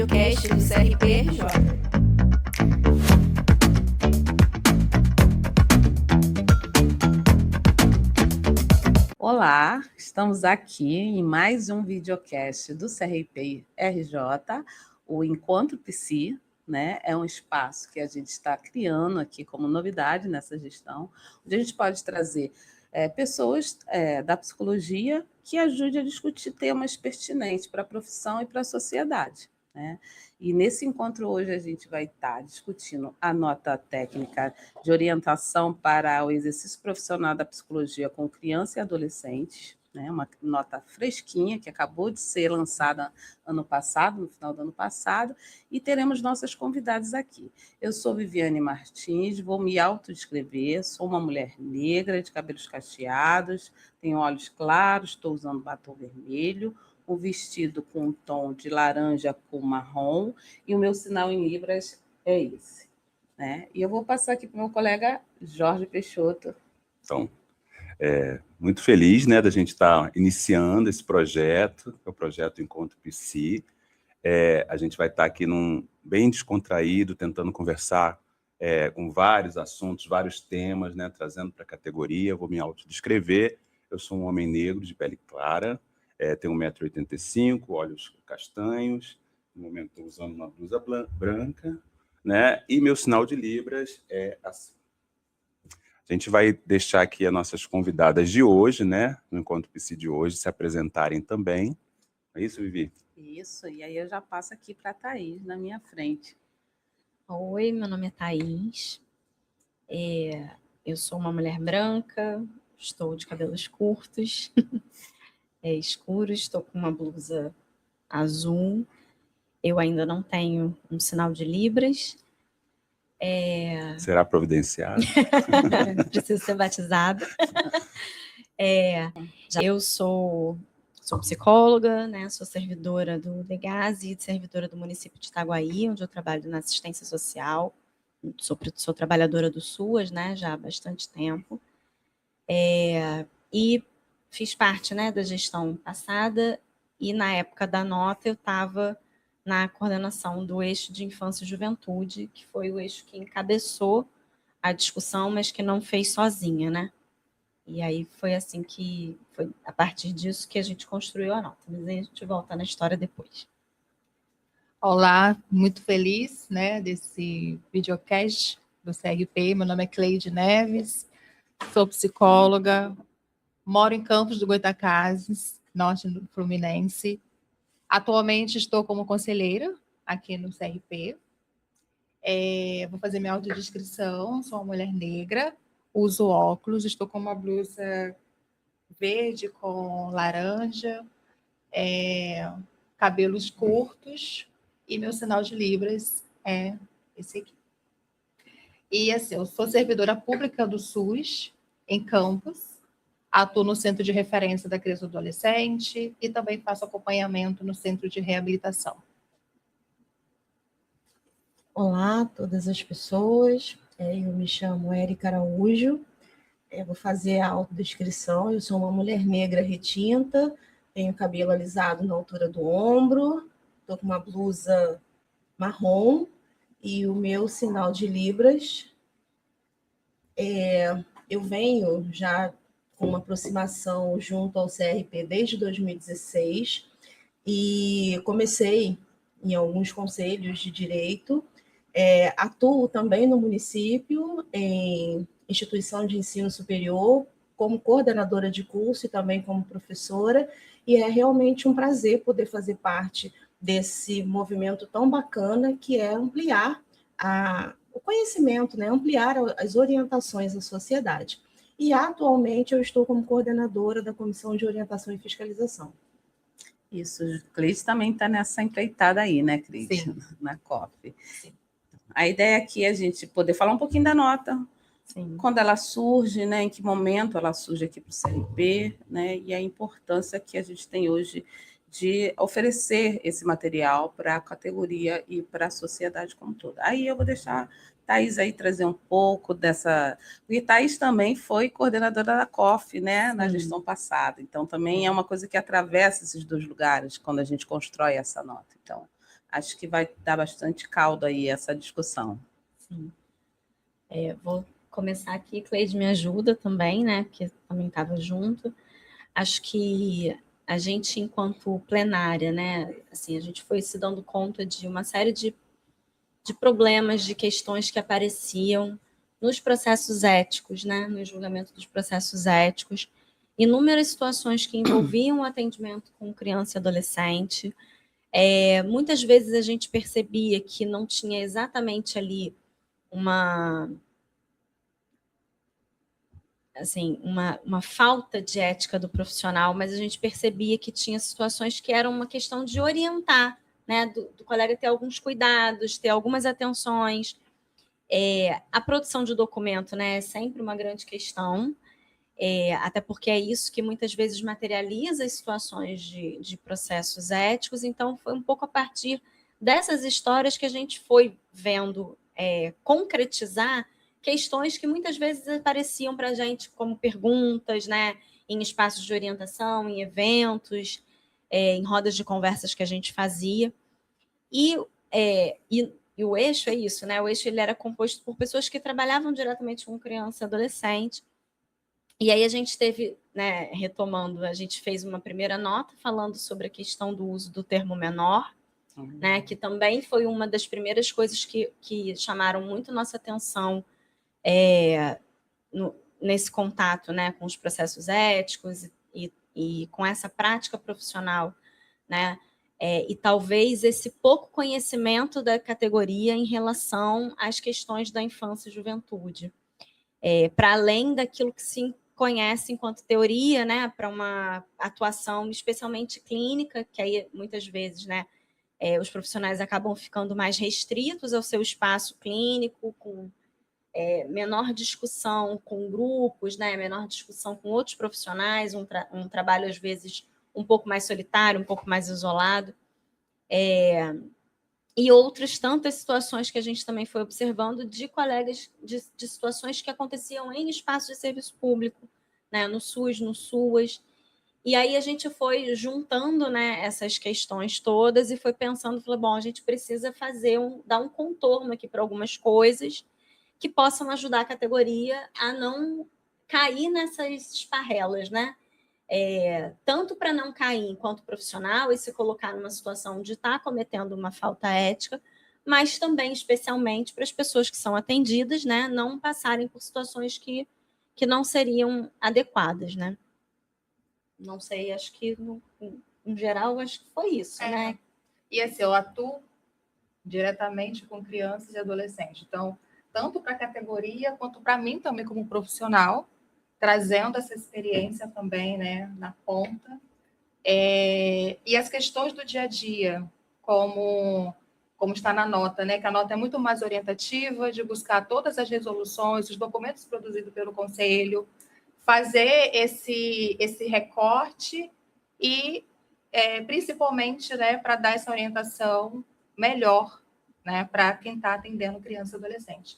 videocast do CRPRJ. Olá, estamos aqui em mais um videocast do CRPRJ, o Encontro Psi, né? É um espaço que a gente está criando aqui como novidade nessa gestão, onde a gente pode trazer pessoas da psicologia que ajudem a discutir temas pertinentes para a profissão e para a sociedade, né? E nesse encontro hoje a gente vai estar discutindo a nota técnica de orientação para o exercício profissional da psicologia com criança e adolescentes, né? Uma nota fresquinha que acabou de ser lançada ano passado, no final do ano passado, e teremos nossas convidadas aqui. Eu sou Viviane Martins, vou me autodescrever, sou uma mulher negra, de cabelos cacheados, tenho olhos claros, estou usando batom vermelho, um vestido com um tom de laranja com marrom, e o meu sinal em libras é esse, né? E eu vou passar aqui para o meu colega Jorge Peixoto. Então, muito feliz, né, da gente estar iniciando esse projeto, que é o projeto Encontro Psi. A gente vai estar aqui bem descontraído, tentando conversar com vários assuntos, vários temas, né, trazendo para a categoria. Eu vou me autodescrever. Eu sou um homem negro de pele clara, tenho 1,85 m, olhos castanhos. No momento estou usando uma blusa branca, né, e meu sinal de libras é assim. A gente vai deixar aqui as nossas convidadas de hoje, né, no Encontro Psi de hoje, se apresentarem também. É isso, Vivi? Isso, e aí eu já passo aqui para a Thaís, na minha frente. Oi, meu nome é Thaís, eu sou uma mulher branca, estou de cabelos curtos, escuros, estou com uma blusa azul, eu ainda não tenho um sinal de libras. Será providenciado? Preciso ser batizada. Eu sou psicóloga, né? Sou servidora do Degase e servidora do município de Itaguaí, onde eu trabalho na assistência social. Sou trabalhadora do SUAS, né? Já há bastante tempo. E fiz parte, né, da gestão passada, e na época da nota eu estava na coordenação do eixo de infância e juventude, que foi o eixo que encabeçou a discussão, mas que não fez sozinha, né? E aí foi assim que, foi a partir disso que a gente construiu a nota. Mas aí a gente volta na história depois. Olá, muito feliz, né, desse videocast do CRP. Meu nome é Cleide Neves, sou psicóloga, moro em Campos do Goytacazes, norte do Fluminense. Atualmente estou como conselheira aqui no CRP. Vou fazer minha autodescrição, sou uma mulher negra, uso óculos, estou com uma blusa verde com laranja, cabelos curtos, e meu sinal de libras é esse aqui. E assim, eu sou servidora pública do SUS em Campos, atuo no Centro de Referência da Criança e do Adolescente e também faço acompanhamento no Centro de Reabilitação. Olá a todas as pessoas, eu me chamo Érica Araújo, vou fazer a autodescrição. Eu sou uma mulher negra retinta, tenho cabelo alisado na altura do ombro, estou com uma blusa marrom e o meu sinal de libras. Eu venho já com uma aproximação junto ao CRP desde 2016 e comecei em alguns conselhos de direito. Atuo também no município, em instituição de ensino superior, como coordenadora de curso e também como professora, e é realmente um prazer poder fazer parte desse movimento tão bacana que é ampliar o conhecimento, né? Ampliar as orientações à sociedade. E atualmente eu estou como coordenadora da Comissão de Orientação e Fiscalização. Isso, Cleide também está nessa empreitada aí, né, Cleide? Sim. Na COF. Sim. A ideia aqui é a gente poder falar um pouquinho da nota, Sim. quando ela surge, né, em que momento ela surge aqui para o CRP, né, e a importância que a gente tem hoje de oferecer esse material para a categoria e para a sociedade como toda. Aí eu vou deixar a Thaís aí trazer um pouco dessa... Porque Thaís também foi coordenadora da COF, né, na gestão passada. Então, também é uma coisa que atravessa esses dois lugares quando a gente constrói essa nota. Então, acho que vai dar bastante caldo aí essa discussão. Sim. Vou começar aqui, Cleide me ajuda também, né? Porque também estava junto. Acho que a gente, enquanto plenária, né? Assim, a gente foi se dando conta de uma série de problemas, de questões que apareciam nos processos éticos, né? No julgamento dos processos éticos, inúmeras situações que envolviam o atendimento com criança e adolescente. Muitas vezes a gente percebia que não tinha exatamente ali uma falta de ética do profissional, mas a gente percebia que tinha situações que eram uma questão de orientar, né, do colega ter alguns cuidados, ter algumas atenções. A produção de documento, né, é sempre uma grande questão, até porque é isso que muitas vezes materializa as situações de processos éticos. Então, foi um pouco a partir dessas histórias que a gente foi vendo concretizar questões que muitas vezes apareciam para a gente como perguntas, né, em espaços de orientação, em eventos, em rodas de conversas que a gente fazia. E o eixo é isso, né? O eixo ele era composto por pessoas que trabalhavam diretamente com criança e adolescente. E aí a gente teve, né, retomando, a gente fez uma primeira nota falando sobre a questão do uso do termo menor, né, que também foi uma das primeiras coisas que chamaram muito nossa atenção nesse contato, né, com os processos éticos e com essa prática profissional, né, e talvez esse pouco conhecimento da categoria em relação às questões da infância e juventude, para além daquilo que se conhece enquanto teoria, né, para uma atuação especialmente clínica, que aí muitas vezes, né, os profissionais acabam ficando mais restritos ao seu espaço clínico, com menor discussão com grupos, né, menor discussão com outros profissionais, um trabalho, às vezes, um pouco mais solitário, um pouco mais isolado. E outras tantas situações que a gente também foi observando de colegas, de situações que aconteciam em espaços de serviço público, né, no SUS, no SUAS. E aí a gente foi juntando, né, essas questões todas e foi pensando, falou, bom, a gente precisa dar um contorno aqui para algumas coisas que possam ajudar a categoria a não cair nessas esparrelas, né? Tanto para não cair enquanto profissional e se colocar numa situação de estar cometendo uma falta ética, mas também, especialmente, para as pessoas que são atendidas, né, não passarem por situações que não seriam adequadas, né? Não sei, acho que, no geral, acho que foi isso, né? E assim, eu atuo diretamente com crianças e adolescentes. Então, tanto para a categoria, quanto para mim também como profissional, trazendo essa experiência também, né, na ponta. E as questões do dia a dia, como está na nota, né, que a nota é muito mais orientativa, de buscar todas as resoluções, os documentos produzidos pelo Conselho, fazer esse recorte e, principalmente, né, para dar essa orientação melhor, né, para quem está atendendo criança e adolescente.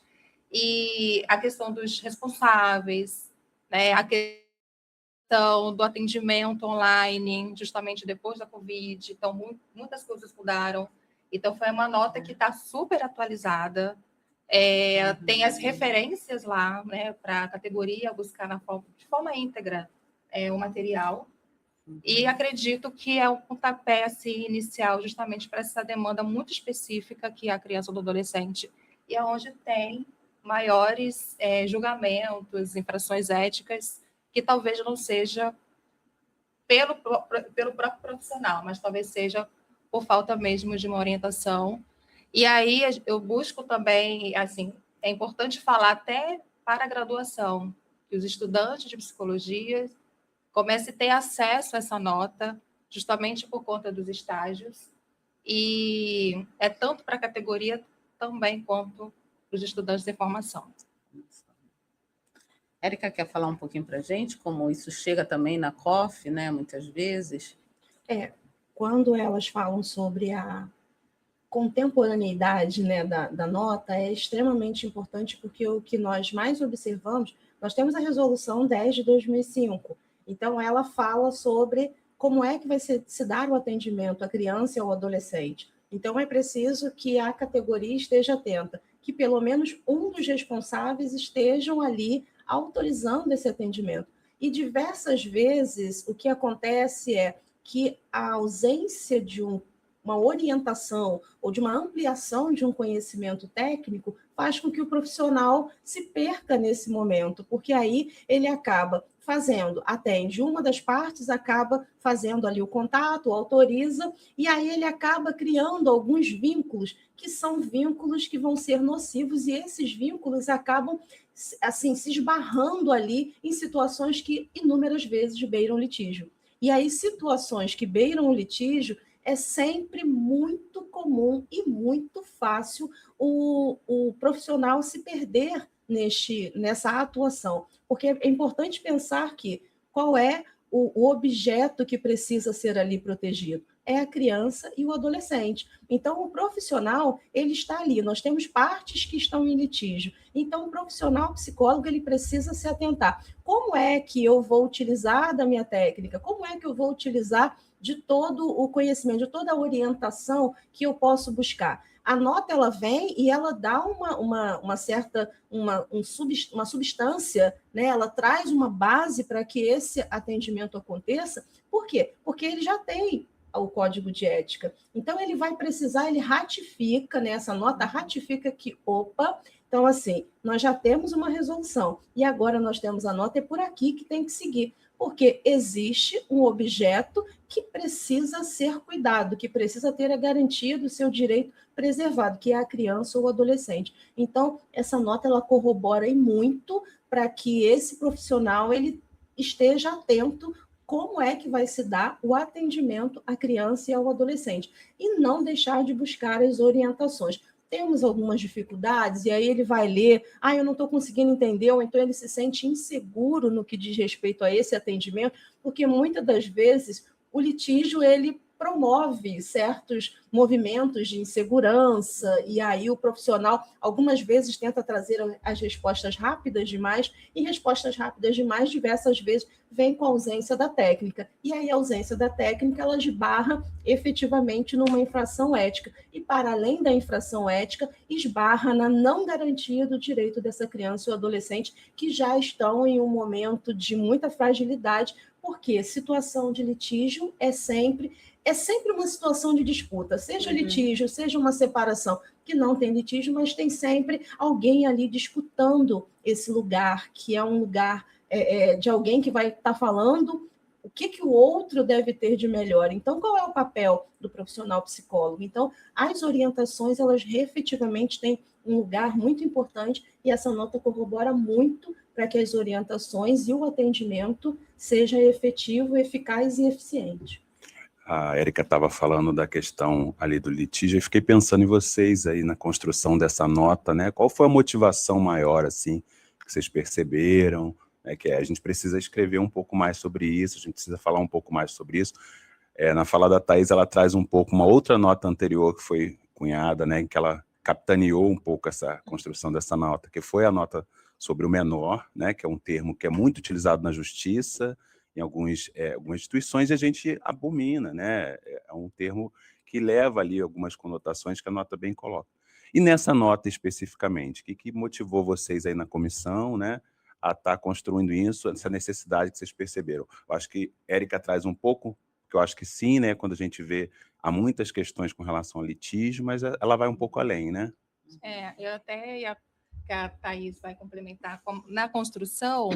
E a questão dos responsáveis, né, a questão do atendimento online, justamente depois da Covid, então muitas coisas mudaram. Então, foi uma nota que está super atualizada, tem as referências lá, né, para a categoria buscar de forma íntegra o material. E acredito que é um pontapé assim, inicial justamente para essa demanda muito específica que é a criança ou do adolescente, e é onde tem maiores julgamentos, infrações éticas, que talvez não seja pelo próprio profissional, mas talvez seja por falta mesmo de uma orientação. E aí eu busco também, assim, é importante falar até para a graduação, que os estudantes de psicologia comecem a ter acesso a essa nota, justamente por conta dos estágios, e é tanto para a categoria também quanto para os estudantes de formação. Érica quer falar um pouquinho para a gente como isso chega também na COF, né, muitas vezes? Quando elas falam sobre a contemporaneidade, né, da nota, é extremamente importante, porque o que nós mais observamos, nós temos a resolução 10 de 2005, então ela fala sobre como é que vai se dar o atendimento à criança e ao adolescente. Então, é preciso que a categoria esteja atenta, que pelo menos um dos responsáveis estejam ali autorizando esse atendimento. E diversas vezes o que acontece é que a ausência de uma orientação ou de uma ampliação de um conhecimento técnico faz com que o profissional se perca nesse momento, porque aí ele acaba atende uma das partes, acaba fazendo ali o contato, autoriza, e aí ele acaba criando alguns vínculos que são vínculos que vão ser nocivos, e esses vínculos acabam assim se esbarrando ali em situações que inúmeras vezes beiram litígio. E aí situações que beiram o litígio é sempre muito comum e muito fácil o profissional se perder nessa atuação, porque é importante pensar que qual é o objeto que precisa ser ali protegido? É a criança e o adolescente. Então, o profissional, ele está ali, nós temos partes que estão em litígio. Então, o profissional psicólogo, ele precisa se atentar. Como é que eu vou utilizar da minha técnica? Como é que eu vou utilizar de todo o conhecimento, de toda a orientação que eu posso buscar? A nota ela vem e ela dá uma certa uma substância, né? Ela traz uma base para que esse atendimento aconteça. Por quê? Porque ele já tem o código de ética. Então ele vai precisar, ele ratifica, né? Essa nota ratifica que, opa, então assim, nós já temos uma resolução e agora nós temos a nota, é por aqui que tem que seguir. Porque existe um objeto que precisa ser cuidado, que precisa ter garantido o seu direito preservado, que é a criança ou o adolescente. Então, essa nota ela corrobora muito para que esse profissional ele esteja atento como é que vai se dar o atendimento à criança e ao adolescente, e não deixar de buscar as orientações. Temos algumas dificuldades, e aí ele vai ler, eu não estou conseguindo entender, ou então ele se sente inseguro no que diz respeito a esse atendimento, porque muitas das vezes o litígio, ele promove certos movimentos de insegurança, e aí o profissional, algumas vezes, tenta trazer as respostas rápidas demais, e respostas rápidas demais, diversas vezes, vem com a ausência da técnica. E aí a ausência da técnica, ela esbarra efetivamente numa infração ética. E, para além da infração ética, esbarra na não garantia do direito dessa criança ou adolescente, que já estão em um momento de muita fragilidade, porque situação de litígio é sempre uma situação de disputa, seja litígio, seja uma separação, que não tem litígio, mas tem sempre alguém ali disputando esse lugar, que é um lugar de alguém que vai estar falando o que o outro deve ter de melhor. Então, qual é o papel do profissional psicólogo? Então, as orientações, elas efetivamente têm um lugar muito importante, e essa nota corrobora muito para que as orientações e o atendimento seja efetivo, eficaz e eficiente. A Érica estava falando da questão ali do litígio, e fiquei pensando em vocês aí na construção dessa nota, né? Qual foi a motivação maior, assim, que vocês perceberam, né? Que a gente precisa escrever um pouco mais sobre isso, a gente precisa falar um pouco mais sobre isso. Na fala da Thaís, ela traz um pouco uma outra nota anterior que foi cunhada, né? Em que ela capitaneou um pouco essa construção dessa nota, que foi a nota sobre o menor, né? Que é um termo que é muito utilizado na justiça, em algumas instituições, e a gente abomina, né? É um termo que leva ali algumas conotações que a nota bem coloca. E nessa nota especificamente, o que motivou vocês aí na comissão, né, a estar construindo isso, essa necessidade que vocês perceberam? Eu acho que Érica traz um pouco, que eu acho que sim, né, quando a gente vê, há muitas questões com relação ao litígio, mas ela vai um pouco além, né? Eu até ia, que a Thaís vai complementar, na construção,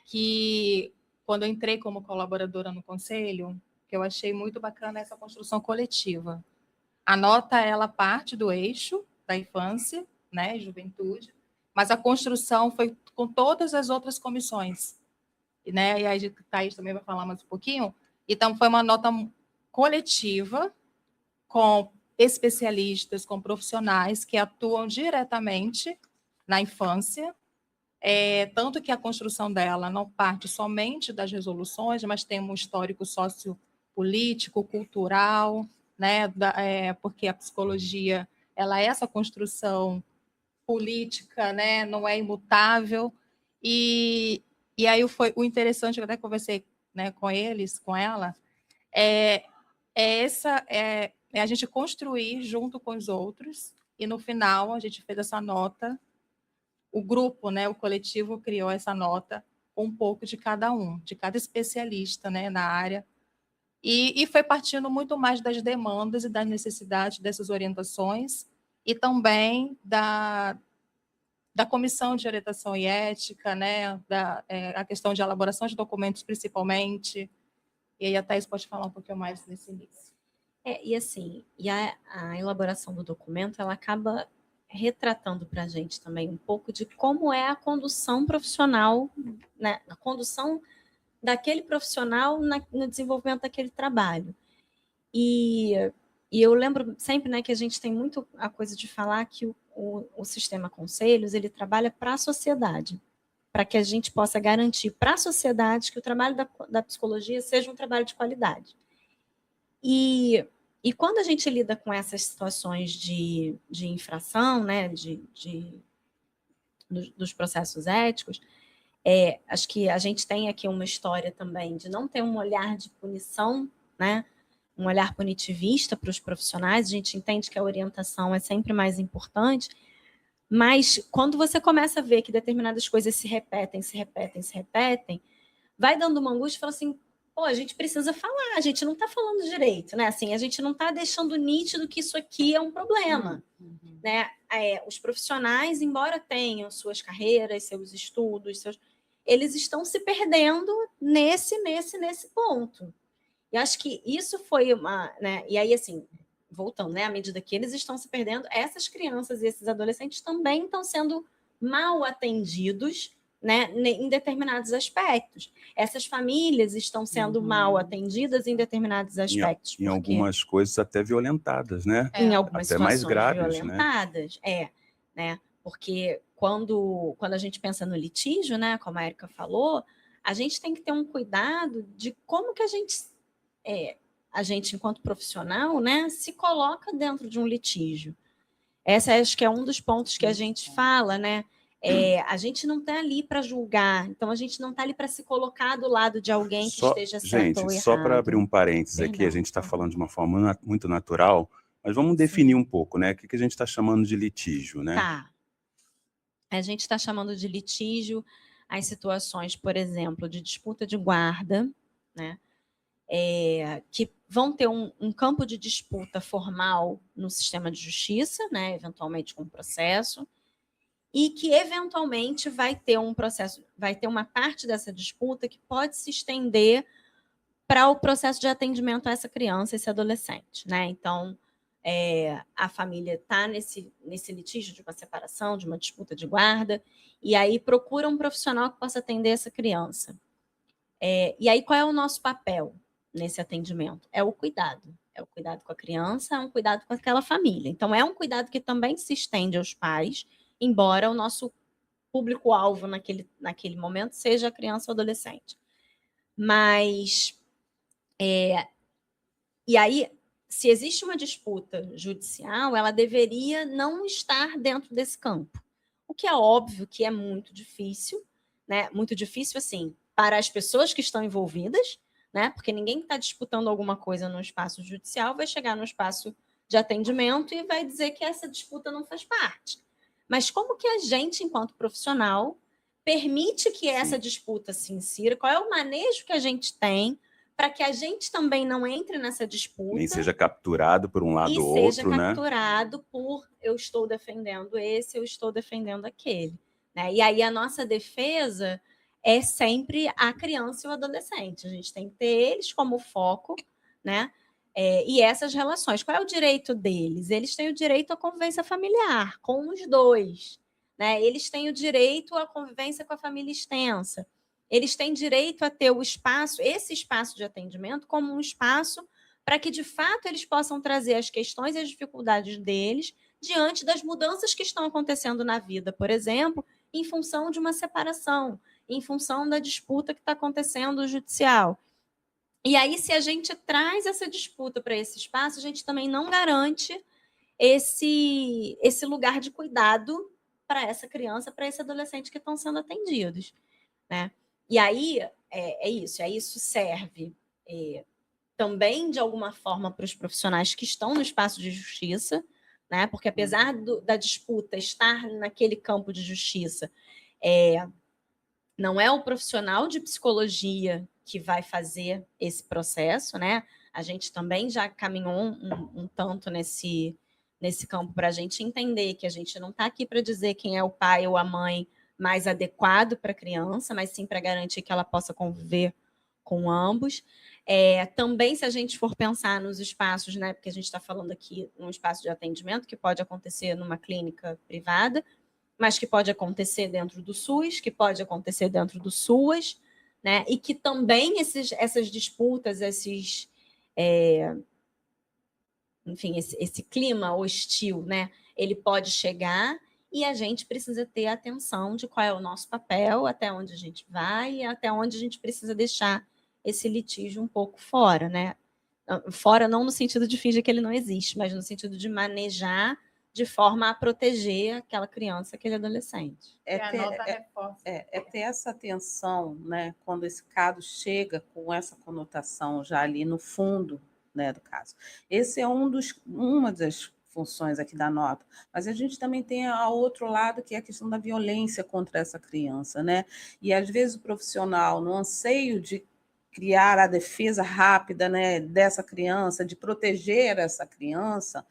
que quando eu entrei como colaboradora no conselho, que eu achei muito bacana essa construção coletiva. A nota, ela parte do eixo da infância, né, juventude, mas a construção foi com todas as outras comissões, né, e aí a Thaís também vai falar mais um pouquinho. Então, foi uma nota coletiva, com especialistas, com profissionais que atuam diretamente na infância, tanto que a construção dela não parte somente das resoluções, mas tem um histórico sociopolítico, cultural, né, porque a psicologia, ela é essa construção política, né, não é imutável, e aí foi o interessante, eu até conversei, né, com eles, com ela, né, a gente construir junto com os outros, e no final a gente fez essa nota, o grupo, né, o coletivo criou essa nota com um pouco de cada um, de cada especialista, né, na área, e foi partindo muito mais das demandas e das necessidades dessas orientações, e também da comissão de orientação e ética, né, a questão de elaboração de documentos, principalmente. E aí a Thais pode falar um pouquinho mais desse início. E assim, a elaboração do documento, ela acaba retratando para a gente também um pouco de como é a condução profissional, né, a condução daquele profissional no desenvolvimento daquele trabalho. E eu lembro sempre, né, que a gente tem muito a coisa de falar que o sistema conselhos, ele trabalha para a sociedade, para que a gente possa garantir para a sociedade que o trabalho da psicologia seja um trabalho de qualidade. E quando a gente lida com essas situações de infração, né, dos processos éticos, acho que a gente tem aqui uma história também de não ter um olhar de punição, né, um olhar punitivista para os profissionais. A gente entende que a orientação é sempre mais importante, mas quando você começa a ver que determinadas coisas se repetem, vai dando uma angústia e fala assim, pô, a gente precisa falar, a gente não está falando direito, né? Assim, a gente não está deixando nítido que isso aqui é um problema, né? Os profissionais, embora tenham suas carreiras, seus estudos, eles estão se perdendo nesse ponto. E acho que isso foi uma, né? E aí, assim, voltando, né? À medida que eles estão se perdendo, essas crianças e esses adolescentes também estão sendo mal atendidos, né, em determinados aspectos. Essas famílias estão sendo mal atendidas em determinados aspectos. Em algumas coisas até violentadas, né? Em algumas até mais situações graves, violentadas, né? Porque quando a gente pensa no litígio, né, como a Érica falou, a gente tem que ter um cuidado de como que a gente, enquanto profissional, né, se coloca dentro de um litígio. Essa acho que é um dos pontos que a gente fala, né? A gente não está ali para julgar, então a gente não está ali para se colocar do lado de alguém que esteja certo ou errado. Gente, só para abrir um parênteses aqui, a gente está falando de uma forma muito natural, mas vamos definir um pouco, né? O que a gente está chamando de litígio, né? Tá. A gente está chamando de litígio as situações, por exemplo, de disputa de guarda, né? Que vão ter um campo de disputa formal no sistema de justiça, né? Eventualmente com processo, e que eventualmente vai ter um processo, vai ter uma parte dessa disputa que pode se estender para o processo de atendimento a essa criança, esse adolescente, né? Então, a família está nesse litígio de uma separação, de uma disputa de guarda, e aí procura um profissional que possa atender essa criança. E aí, qual é o nosso papel nesse atendimento? É o cuidado com a criança, é um cuidado com aquela família. Então, é um cuidado que também se estende aos pais, embora o nosso público-alvo naquele momento seja a criança ou adolescente. Mas, e aí, se existe uma disputa judicial, ela deveria não estar dentro desse campo. O que é óbvio que é muito difícil, né? Muito difícil, assim, para as pessoas que estão envolvidas, né? Porque ninguém que está disputando alguma coisa no espaço judicial vai chegar no espaço de atendimento e vai dizer que essa disputa não faz parte. Mas como que a gente, enquanto profissional, permite que essa disputa se insira? Qual é o manejo que a gente tem para que a gente também não entre nessa disputa? Nem seja capturado por um lado ou outro, né? E seja capturado por eu estou defendendo esse, eu estou defendendo aquele. Né? E aí a nossa defesa é sempre a criança e o adolescente. A gente tem que ter eles como foco, né? E essas relações. Qual é o direito deles? Eles têm o direito à convivência familiar com os dois. Né? Eles têm o direito à convivência com a família extensa. Eles têm direito a ter esse espaço de atendimento como um espaço para que, de fato, eles possam trazer as questões e as dificuldades deles diante das mudanças que estão acontecendo na vida, por exemplo, em função de uma separação, em função da disputa que está acontecendo judicial. E aí, se a gente traz essa disputa para esse espaço, a gente também não garante esse lugar de cuidado para essa criança, para esse adolescente que estão sendo atendidos. Né? E aí, isso serve também, de alguma forma, para os profissionais que estão no espaço de justiça, né? Porque apesar da disputa estar naquele campo de justiça, não é o profissional de psicologia que vai fazer esse processo, né? A gente também já caminhou um tanto nesse campo para a gente entender que a gente não está aqui para dizer quem é o pai ou a mãe mais adequado para a criança, mas sim para garantir que ela possa conviver com ambos. Também, se a gente for pensar nos espaços, né, porque a gente está falando aqui num espaço de atendimento que pode acontecer numa clínica privada, mas que pode acontecer dentro do SUS, que pode acontecer dentro do SUAS, né, e que também essas disputas, enfim, esse clima hostil, né, ele pode chegar e a gente precisa ter atenção de qual é o nosso papel, até onde a gente vai e até onde a gente precisa deixar esse litígio um pouco fora, né? Fora não no sentido de fingir que ele não existe, mas no sentido de manejar de forma a proteger aquela criança, aquele adolescente. É ter essa atenção, né, quando esse caso chega com essa conotação já ali no fundo, né, do caso. Esse é uma das funções aqui da nota, mas a gente também tem ao outro lado, que é a questão da violência contra essa criança, né? E às vezes o profissional, no anseio de criar a defesa rápida, né, dessa criança, de proteger essa criança,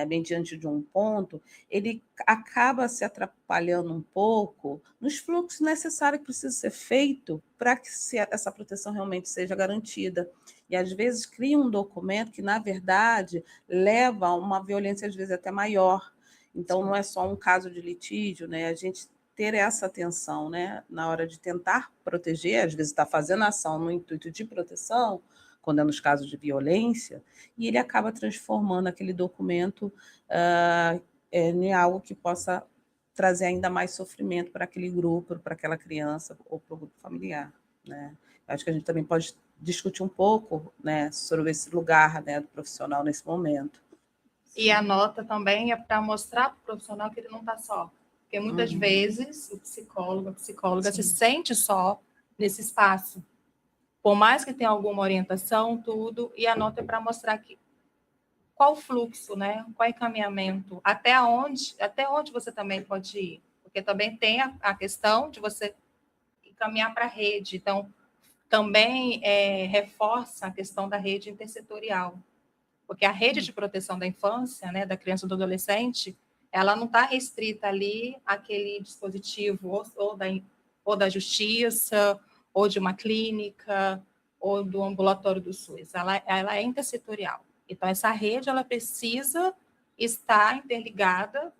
bem diante de um ponto, ele acaba se atrapalhando um pouco nos fluxos necessários que precisa ser feito para que essa proteção realmente seja garantida. E, às vezes, cria um documento que, na verdade, leva a uma violência, às vezes, até maior. Então, não é só um caso de litígio, né? A gente ter essa atenção, né, na hora de tentar proteger, às vezes está fazendo ação no intuito de proteção, quando é nos casos de violência, e ele acaba transformando aquele documento em algo que possa trazer ainda mais sofrimento para aquele grupo, para aquela criança ou para o grupo familiar, né? Acho que a gente também pode discutir um pouco, né, sobre esse lugar, né, do profissional nesse momento. E a nota também é para mostrar para o profissional que ele não está só. Porque muitas vezes o psicólogo, a psicóloga se sente só nesse espaço. Por mais que tenha alguma orientação, tudo, e a nota é para mostrar qual o fluxo, né? Qual encaminhamento, até onde você também pode ir. Porque também tem a questão de você encaminhar para a rede. Então, também reforça a questão da rede intersetorial. Porque a rede de proteção da infância, né, da criança e do adolescente, ela não está restrita ali àquele dispositivo ou da justiça, ou de uma clínica, ou do ambulatório do SUS. Ela é intersetorial. Então, essa rede ela precisa estar interligada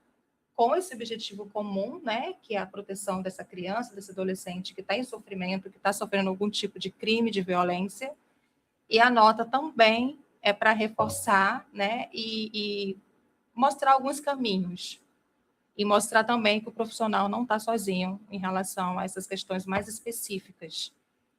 com esse objetivo comum, né, que é a proteção dessa criança, desse adolescente que está em sofrimento, que está sofrendo algum tipo de crime, de violência. E a nota também é para reforçar, né, e mostrar alguns caminhos. E mostrar também que o profissional não está sozinho em relação a essas questões mais específicas.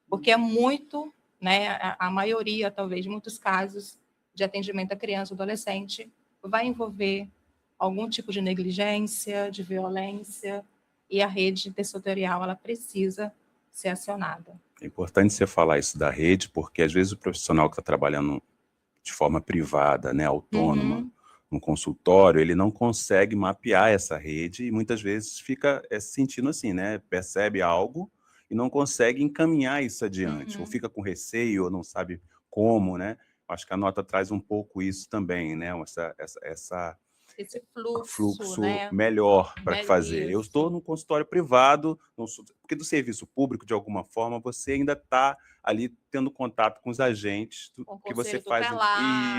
Porque é muito, né, a maioria, talvez, de muitos casos de atendimento à criança e adolescente vai envolver algum tipo de negligência, de violência, e a rede intersetorial ela precisa ser acionada. É importante você falar isso da rede, porque às vezes o profissional que está trabalhando de forma privada, né, autônoma, no consultório, ele não consegue mapear essa rede e muitas vezes fica se sentindo assim, né, percebe algo e não consegue encaminhar isso adiante, ou fica com receio, ou não sabe como, né? Acho que a nota traz um pouco isso também, né, Esse fluxo, né, melhor para fazer. Isso. Eu estou no consultório privado, porque do serviço público, de alguma forma, você ainda está ali tendo contato com os agentes que você faz.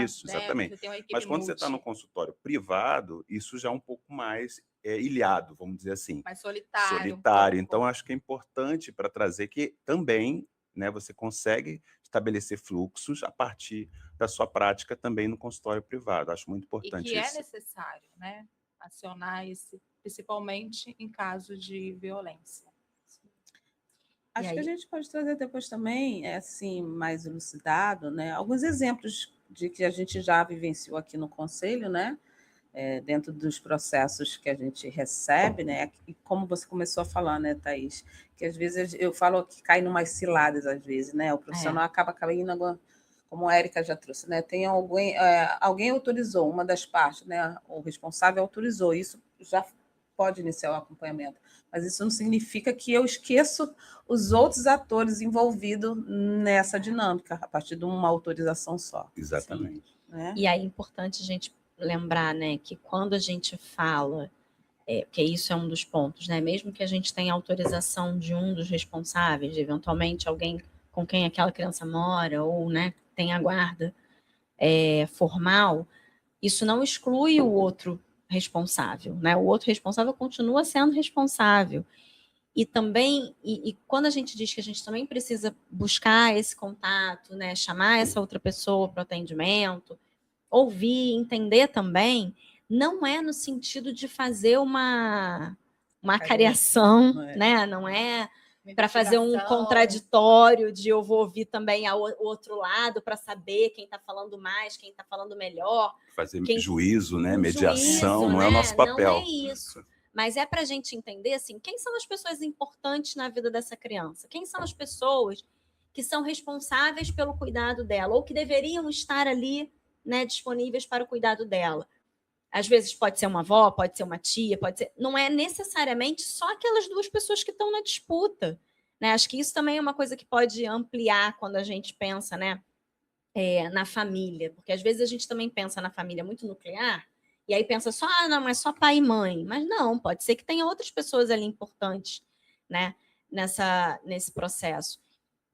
Isso, né? exatamente. Você tem uma equipe Mas quando você está no consultório privado, isso já é um pouco mais ilhado, vamos dizer assim. Mais solitário. Solitário. Então, acho que é importante para trazer que também, né, você consegue estabelecer fluxos a partir da sua prática também no consultório privado. Acho muito importante isso. E que é necessário, né, acionar esse, principalmente em caso de violência. Acho que a gente pode trazer depois também, assim, mais elucidado, né, alguns exemplos de que a gente já vivenciou aqui no Conselho, né, dentro dos processos que a gente recebe, né, e como você começou a falar, né, Thaís, que às vezes eu falo que cai numas ciladas, às vezes, né, o profissional acaba caindo como a Érica já trouxe, né? Tem alguém autorizou, uma das partes, né? O responsável autorizou, isso já pode iniciar o acompanhamento. Mas isso não significa que eu esqueço os outros atores envolvidos nessa dinâmica, a partir de uma autorização só. Exatamente. Né? E aí é importante a gente lembrar, né, que quando a gente fala, porque isso é um dos pontos, né? Mesmo que a gente tenha autorização de um dos responsáveis, eventualmente alguém com quem aquela criança mora, ou, né, tem a guarda formal, isso não exclui o outro responsável, né? O outro responsável continua sendo responsável. E também, e quando a gente diz que a gente também precisa buscar esse contato, né? Chamar essa outra pessoa para o atendimento, ouvir, entender também, não é no sentido de fazer uma cariação, né? Não é para fazer um contraditório de eu vou ouvir também o outro lado para saber quem está falando mais, quem está falando melhor. Fazer juízo, né? Mediação, juízo, não é o nosso papel. Não é isso. Mas é para a gente entender, assim, quem são as pessoas importantes na vida dessa criança? Quem são as pessoas que são responsáveis pelo cuidado dela ou que deveriam estar ali, né, disponíveis para o cuidado dela? Às vezes pode ser uma avó, pode ser uma tia, pode ser... Não é necessariamente só aquelas duas pessoas que estão na disputa, né? Acho que isso também é uma coisa que pode ampliar quando a gente pensa, né, na família. Porque às vezes a gente também pensa na família muito nuclear e aí pensa só, não, é só pai e mãe. Mas não, pode ser que tenha outras pessoas ali importantes, né, nesse processo.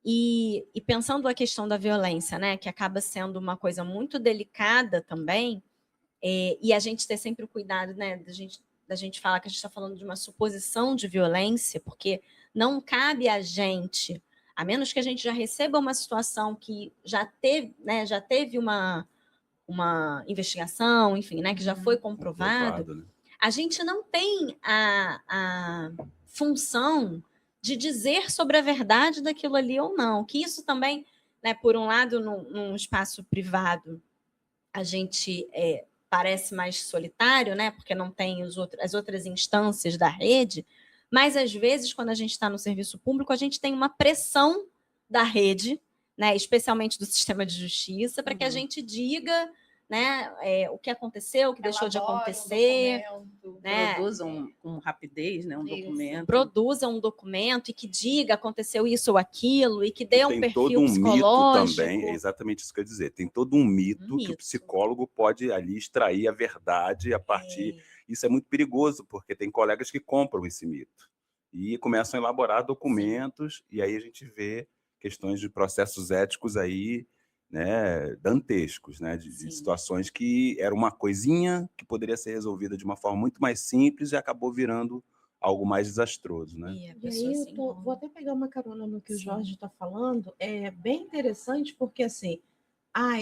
E pensando a questão da violência, né, que acaba sendo uma coisa muito delicada também, e a gente ter sempre o cuidado, né, da gente falar que a gente está falando de uma suposição de violência, porque não cabe a gente, a menos que a gente já receba uma situação que já teve uma investigação, enfim, né, que já foi comprovado, né? A gente não tem a função de dizer sobre a verdade daquilo ali ou não. Que isso também, né, por um lado, num espaço privado, a gente parece mais solitário, né, porque não tem as outras instâncias da rede, mas às vezes, quando a gente está no serviço público, a gente tem uma pressão da rede, né, especialmente do sistema de justiça, para que a gente diga, né, o que aconteceu, o que deixou de acontecer. Né? Produzam com rapidez, né, um documento. Produza um documento e que diga aconteceu isso ou aquilo, e que dê um perfil psicológico. Tem todo um mito também, é exatamente isso que eu ia dizer. Tem todo um mito que o psicólogo pode ali extrair a verdade a partir... Isso é muito perigoso, porque tem colegas que compram esse mito e começam a elaborar documentos, e aí a gente vê questões de processos éticos aí, né, dantescos, né, de situações que era uma coisinha que poderia ser resolvida de uma forma muito mais simples e acabou virando algo mais desastroso, né? E aí vou até pegar uma carona no que o Jorge está falando, é bem interessante porque assim,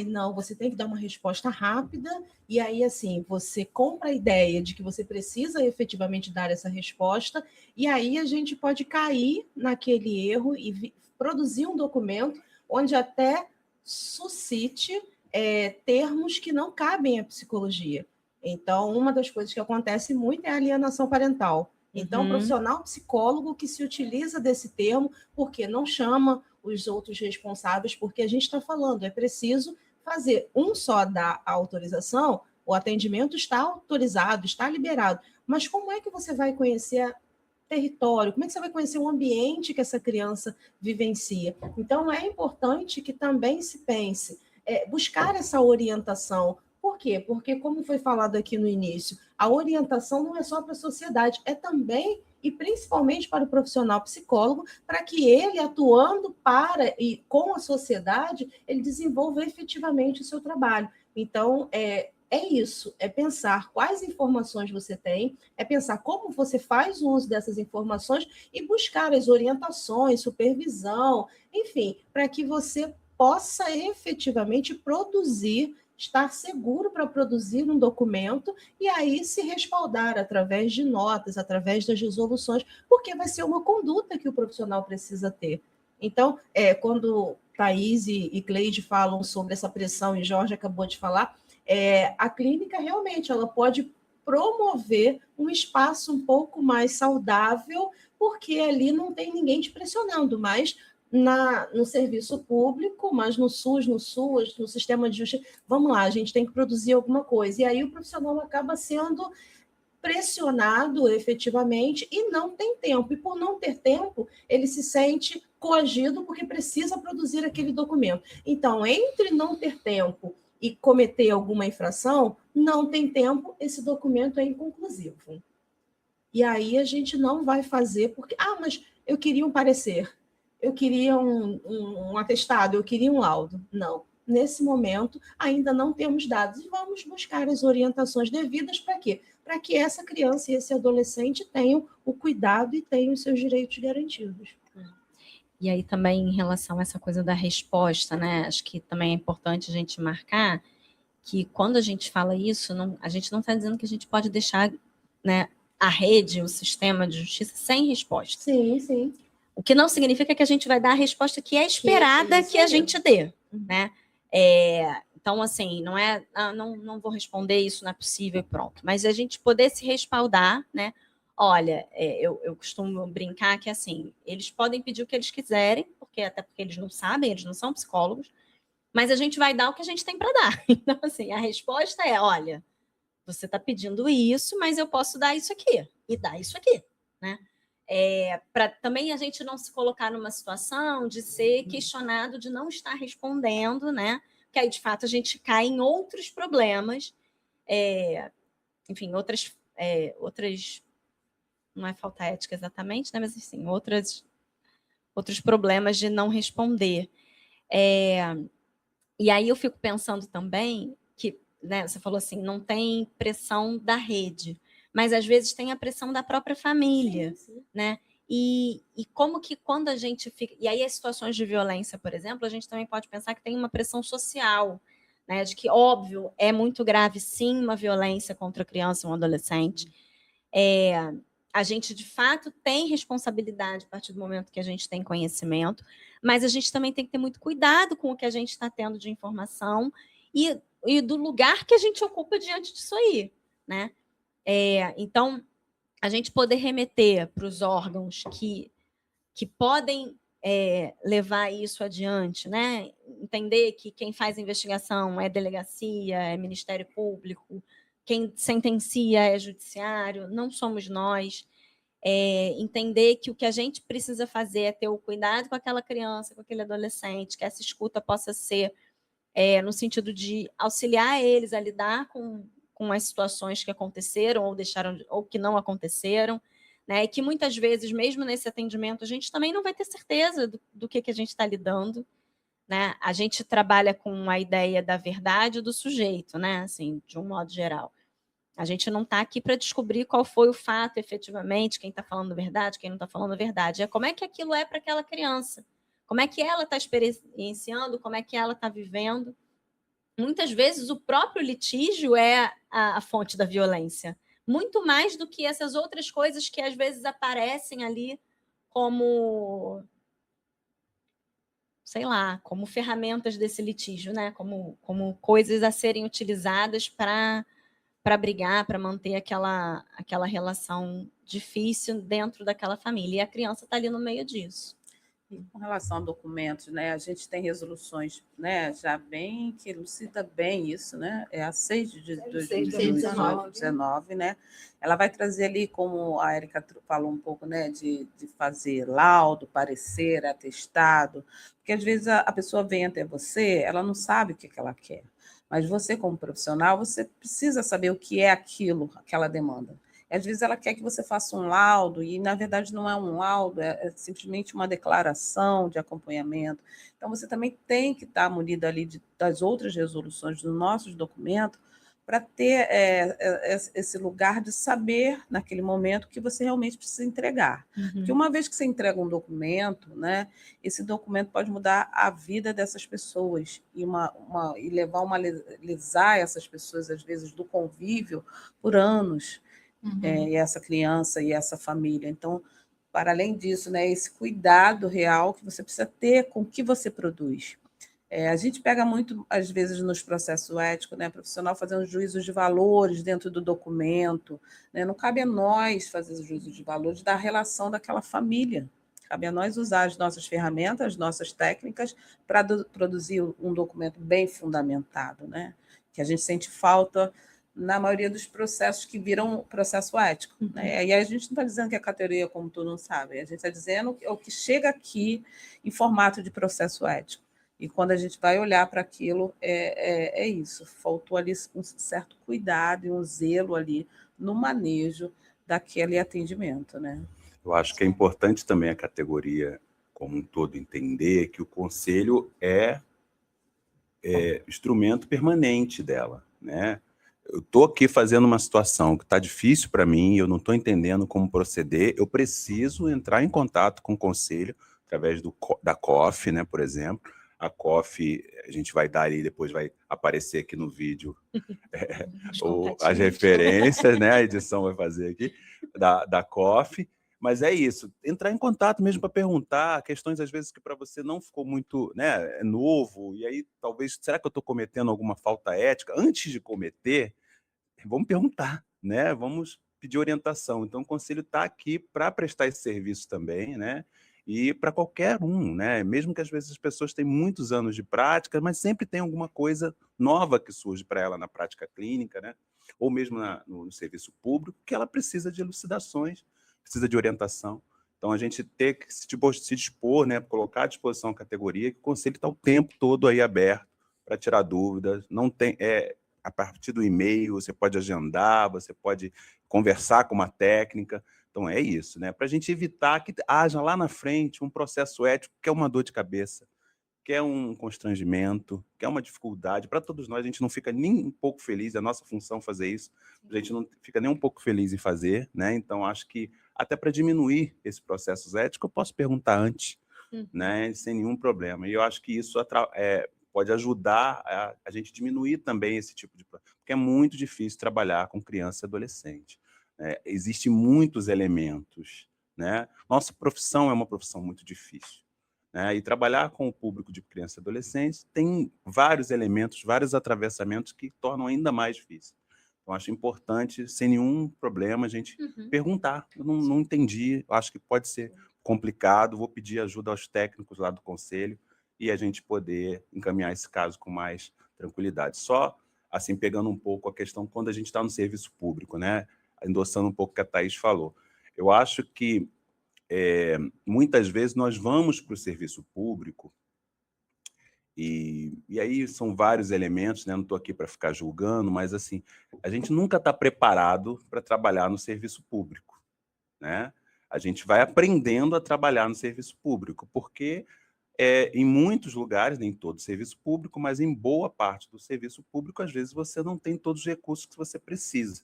não, você tem que dar uma resposta rápida e aí assim, você compra a ideia de que você precisa efetivamente dar essa resposta e aí a gente pode cair naquele erro e produzir um documento onde até suscite termos que não cabem à psicologia. Então, uma das coisas que acontece muito é a alienação parental. Então, o profissional psicólogo que se utiliza desse termo, porque não chama os outros responsáveis, porque a gente está falando, é preciso fazer só dar a autorização, o atendimento está autorizado, está liberado, mas como é que você vai conhecer território, como é que você vai conhecer o ambiente que essa criança vivencia? Então, é importante que também se pense, buscar essa orientação. Por quê? Porque, como foi falado aqui no início, a orientação não é só para a sociedade, é também e principalmente para o profissional psicólogo, para que ele, atuando para e com a sociedade, ele desenvolva efetivamente o seu trabalho. Então, é isso, é pensar quais informações você tem, é pensar como você faz o uso dessas informações e buscar as orientações, supervisão, enfim, para que você possa efetivamente produzir, estar seguro para produzir um documento e aí se respaldar através de notas, através das resoluções, porque vai ser uma conduta que o profissional precisa ter. Então, quando Thaís e Cleide falam sobre essa pressão, e Jorge acabou de falar, a clínica realmente ela pode promover um espaço um pouco mais saudável, porque ali não tem ninguém te pressionando, mas no serviço público, mas no SUS, no sistema de justiça, vamos lá, a gente tem que produzir alguma coisa. E aí o profissional acaba sendo pressionado efetivamente e não tem tempo. E por não ter tempo, ele se sente coagido porque precisa produzir aquele documento. Então, entre não ter tempo e cometer alguma infração, não tem tempo, esse documento é inconclusivo. E aí a gente não vai fazer porque, mas eu queria um parecer, eu queria um atestado, eu queria um laudo. Não. Nesse momento, ainda não temos dados e vamos buscar as orientações devidas para quê? Para que essa criança e esse adolescente tenham o cuidado e tenham os seus direitos garantidos. E aí também em relação a essa coisa da resposta, né? Acho que também é importante a gente marcar que quando a gente fala isso, a gente não está dizendo que a gente pode deixar, né, a rede, o sistema de justiça sem resposta. Sim, sim. O que não significa que a gente vai dar a resposta que é esperada que a gente dê, né? Então, assim, não é, não vou responder isso, não é possível e pronto. Mas a gente poder se respaldar, né? Olha, eu costumo brincar que, assim, eles podem pedir o que eles quiserem, até porque eles não sabem, eles não são psicólogos, mas a gente vai dar o que a gente tem para dar. Então, assim, a resposta é, olha, você está pedindo isso, mas eu posso dar isso aqui e dar isso aqui, né? Para também a gente não se colocar numa situação de ser questionado de não estar respondendo, né? Que aí, de fato, a gente cai em outros problemas, enfim, outras, não é falta ética exatamente, né? Mas assim, outros problemas de não responder. E aí eu fico pensando também que, né, você falou assim, não tem pressão da rede, mas às vezes tem a pressão da própria família, sim. Né? E como que quando a gente fica... E aí as situações de violência, por exemplo, a gente também pode pensar que tem uma pressão social, né? De que, óbvio, é muito grave, sim, uma violência contra a criança e um adolescente. A gente, de fato, tem responsabilidade a partir do momento que a gente tem conhecimento, mas a gente também tem que ter muito cuidado com o que a gente está tendo de informação e do lugar que a gente ocupa diante disso aí, né? Então, a gente poder remeter para os órgãos que podem levar isso adiante, né? Entender que quem faz a investigação é delegacia, é Ministério Público, quem sentencia é judiciário, não somos nós. Entender que o que a gente precisa fazer é ter o cuidado com aquela criança, com aquele adolescente, que essa escuta possa ser no sentido de auxiliar eles a lidar com as situações que aconteceram ou deixaram ou que não aconteceram, né? E que muitas vezes, mesmo nesse atendimento, a gente também não vai ter certeza do que a gente está lidando, né? A gente trabalha com a ideia da verdade do sujeito, né? Assim, de um modo geral. A gente não está aqui para descobrir qual foi o fato efetivamente, quem está falando a verdade, quem não está falando a verdade. É como é que aquilo é para aquela criança, como é que ela está experienciando, como é que ela está vivendo. Muitas vezes o próprio litígio é a fonte da violência, muito mais do que essas outras coisas que às vezes aparecem ali como, sei lá, como ferramentas desse litígio, né? Como coisas a serem utilizadas para brigar, para manter aquela relação difícil dentro daquela família. E a criança está ali no meio disso. E com relação a documentos, né, a gente tem resoluções, né, já bem que elucida bem isso, né? É a 6 de 2019, né? Ela vai trazer ali, como a Érica falou um pouco, né, de fazer laudo, parecer, atestado, porque às vezes a pessoa vem até você, ela não sabe o que ela quer. Mas você, como profissional, você precisa saber o que é aquilo, aquela demanda. E, às vezes ela quer que você faça um laudo, e, na verdade, não é um laudo, é simplesmente uma declaração de acompanhamento. Então, você também tem que estar munido ali das outras resoluções dos nossos documentos para ter esse lugar de saber, naquele momento, o que você realmente precisa entregar. Uhum. Porque uma vez que você entrega um documento, né, esse documento pode mudar a vida dessas pessoas e lesar essas pessoas, às vezes, do convívio por anos, e essa criança e essa família. Então, para além disso, né, esse cuidado real que você precisa ter com o que você produz. A gente pega muito, às vezes, nos processos éticos, né, profissional fazendo juízos de valores dentro do documento, né? Não cabe a nós fazer os juízos de valores da relação daquela família Cabe a nós usar as nossas ferramentas, as nossas técnicas, para produzir um documento bem fundamentado, né? Que a gente sente falta na maioria dos processos que viram processo ético. Né? E aí a gente não está dizendo que a categoria, como tu não sabe, a gente está dizendo o que chega aqui em formato de processo ético. E quando a gente vai olhar para aquilo, é isso. Faltou ali um certo cuidado e um zelo ali no manejo daquele atendimento, né? Eu acho que é importante também a categoria como um todo entender que o conselho é instrumento permanente dela, né? Eu estou aqui fazendo uma situação que está difícil para mim, eu não estou entendendo como proceder, eu preciso entrar em contato com o conselho através da COF, né, por exemplo. A COF, a gente vai dar ali, depois vai aparecer aqui no vídeo as referências, né, a edição vai fazer aqui, da COF. Mas é isso, entrar em contato mesmo para perguntar questões, às vezes, que para você não ficou muito, né, é novo, e aí talvez, será que eu estou cometendo alguma falta ética? Antes de cometer, vamos perguntar, né? Vamos pedir orientação. Então, o conselho está aqui para prestar esse serviço também, né? E para qualquer um, né? Mesmo que às vezes as pessoas têm muitos anos de prática, mas sempre tem alguma coisa nova que surge para ela na prática clínica, né? Ou mesmo no serviço público, que ela precisa de elucidações, precisa de orientação. Então, a gente tem que se dispor, né? Colocar à disposição a categoria, que o conselho está o tempo todo aí aberto para tirar dúvidas. Não tem... a partir do e-mail, você pode agendar, você pode conversar com uma técnica. Então, é isso, né? Para a gente evitar que haja lá na frente um processo ético que é uma dor de cabeça, que é um constrangimento, que é uma dificuldade. Para todos nós, a gente não fica nem um pouco feliz, é a nossa função fazer isso, a gente não fica nem um pouco feliz em fazer, né? Então, acho que até para diminuir esse processo ético, eu posso perguntar antes, né? Sem nenhum problema. E eu acho que isso pode ajudar a gente diminuir também esse tipo de problema, porque é muito difícil trabalhar com criança e adolescente. Existem muitos elementos, né? Nossa profissão é uma profissão muito difícil, né? E trabalhar com o público de criança e adolescente tem vários elementos, vários atravessamentos que tornam ainda mais difícil. Então, acho importante, sem nenhum problema, a gente perguntar. Eu não entendi, acho que pode ser complicado, vou pedir ajuda aos técnicos lá do conselho, e a gente poder encaminhar esse caso com mais tranquilidade. Só, assim, pegando um pouco a questão quando a gente está no serviço público, né? Endossando um pouco o que a Thaís falou. Eu acho que, muitas vezes, nós vamos para o serviço público, e aí são vários elementos, né? Não estou aqui para ficar julgando, mas, assim, a gente nunca está preparado para trabalhar no serviço público, né? A gente vai aprendendo a trabalhar no serviço público, porque em muitos lugares, nem todo serviço público, mas em boa parte do serviço público, às vezes você não tem todos os recursos que você precisa,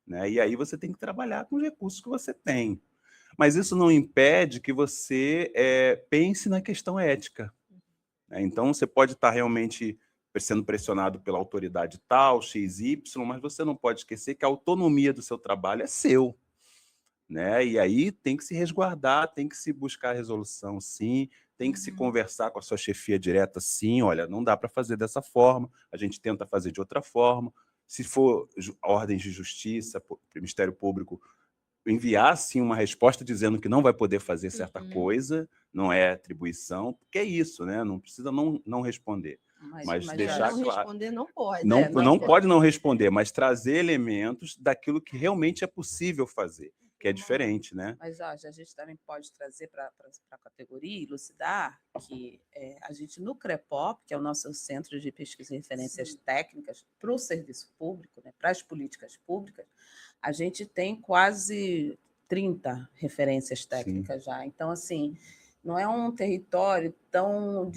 né? E aí você tem que trabalhar com os recursos que você tem. Mas isso não impede que você pense na questão ética, né? Então, você pode estar realmente sendo pressionado pela autoridade tal, XY, mas você não pode esquecer que a autonomia do seu trabalho é seu, né? E aí tem que se resguardar, tem que se buscar resolução, sim, tem que se conversar com a sua chefia direta, sim, olha, não dá para fazer dessa forma, a gente tenta fazer de outra forma. Se for ordens de justiça, Ministério Público, enviar, sim, uma resposta dizendo que não vai poder fazer certa coisa, não é atribuição, porque é isso, né? Não precisa não responder. Mas deixar não claro. Responder não pode. Não pode não responder, mas trazer elementos daquilo que realmente é possível fazer, que é diferente, né? Mas, Jorge, a gente também pode trazer para a categoria, elucidar, que a gente, no CREPOP, que é o nosso Centro de Pesquisa e Referências Técnicas para o serviço público, né, para as políticas públicas, a gente tem quase 30 referências técnicas já. Então, assim, não é um território tão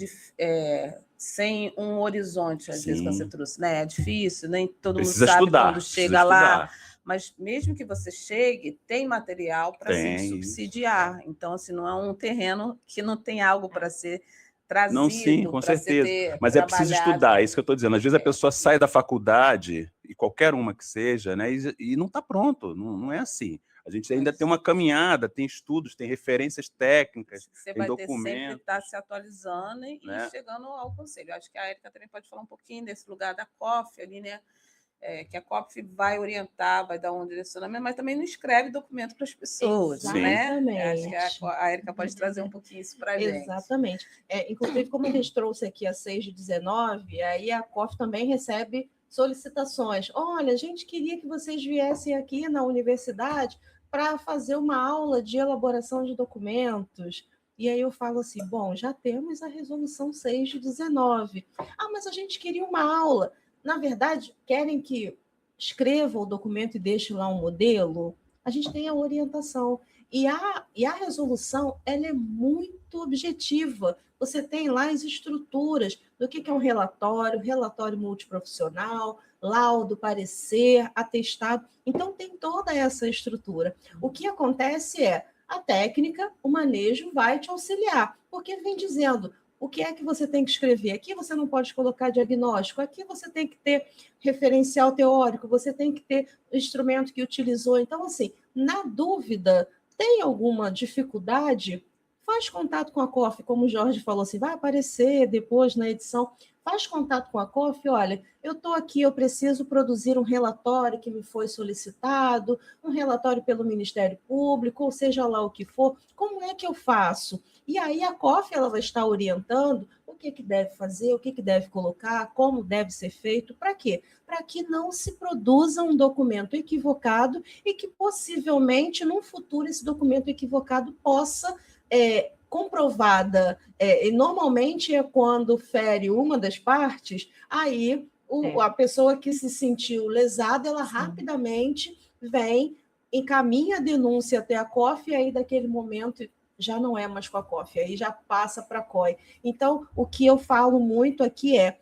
sem um horizonte, às vezes, que você trouxe, né? É difícil, nem todo mundo sabe quando chega lá. Mas mesmo que você chegue, tem material para se subsidiar. Então, assim, não é um terreno que não tem algo para ser trazido. Não, sim, com certeza. Mas é preciso estudar, é isso que eu estou dizendo. Às vezes a pessoa sai da faculdade, e qualquer uma que seja, né, e não está pronto, não é assim. A gente ainda tem uma caminhada, tem estudos, tem referências técnicas, você tem vai documentos. Ter sempre estar se atualizando e chegando ao conselho. Acho que a Érica também pode falar um pouquinho desse lugar da COF ali, né? que a COF vai orientar, vai dar um direcionamento, mas também não escreve documento para as pessoas, né? Exatamente. Acho que a Érica pode trazer um pouquinho isso para a gente. Exatamente. Inclusive, como a gente trouxe aqui a 6/19, aí a COF também recebe solicitações. Olha, a gente queria que vocês viessem aqui na universidade para fazer uma aula de elaboração de documentos. E aí eu falo assim, bom, já temos a resolução 6/19. Ah, mas a gente queria uma aula. Na verdade, querem que escreva o documento e deixe lá um modelo? A gente tem a orientação. E a resolução, ela é muito objetiva. Você tem lá as estruturas do que é um relatório multiprofissional, laudo, parecer, atestado. Então, tem toda essa estrutura. O que acontece é, a técnica, o manejo vai te auxiliar, porque vem dizendo o que é que você tem que escrever. Aqui você não pode colocar diagnóstico, aqui você tem que ter referencial teórico, você tem que ter o instrumento que utilizou. Então, assim, na dúvida, tem alguma dificuldade? Faz contato com a COF, como o Jorge falou assim, vai aparecer depois na edição. Faz contato com a COF, olha, eu estou aqui, eu preciso produzir um relatório que me foi solicitado, um relatório pelo Ministério Público, ou seja lá o que for, como é que eu faço? E aí a COF ela vai estar orientando o que deve fazer, o que deve colocar, como deve ser feito, para quê? Para que não se produza um documento equivocado e que possivelmente, num futuro, esse documento equivocado possa comprovada, e normalmente é quando fere uma das partes, aí a pessoa que se sentiu lesada, ela rapidamente vem, encaminha a denúncia até a COF, e aí daquele momento já não é mais com a COF, aí já passa para a COI. Então, o que eu falo muito aqui é,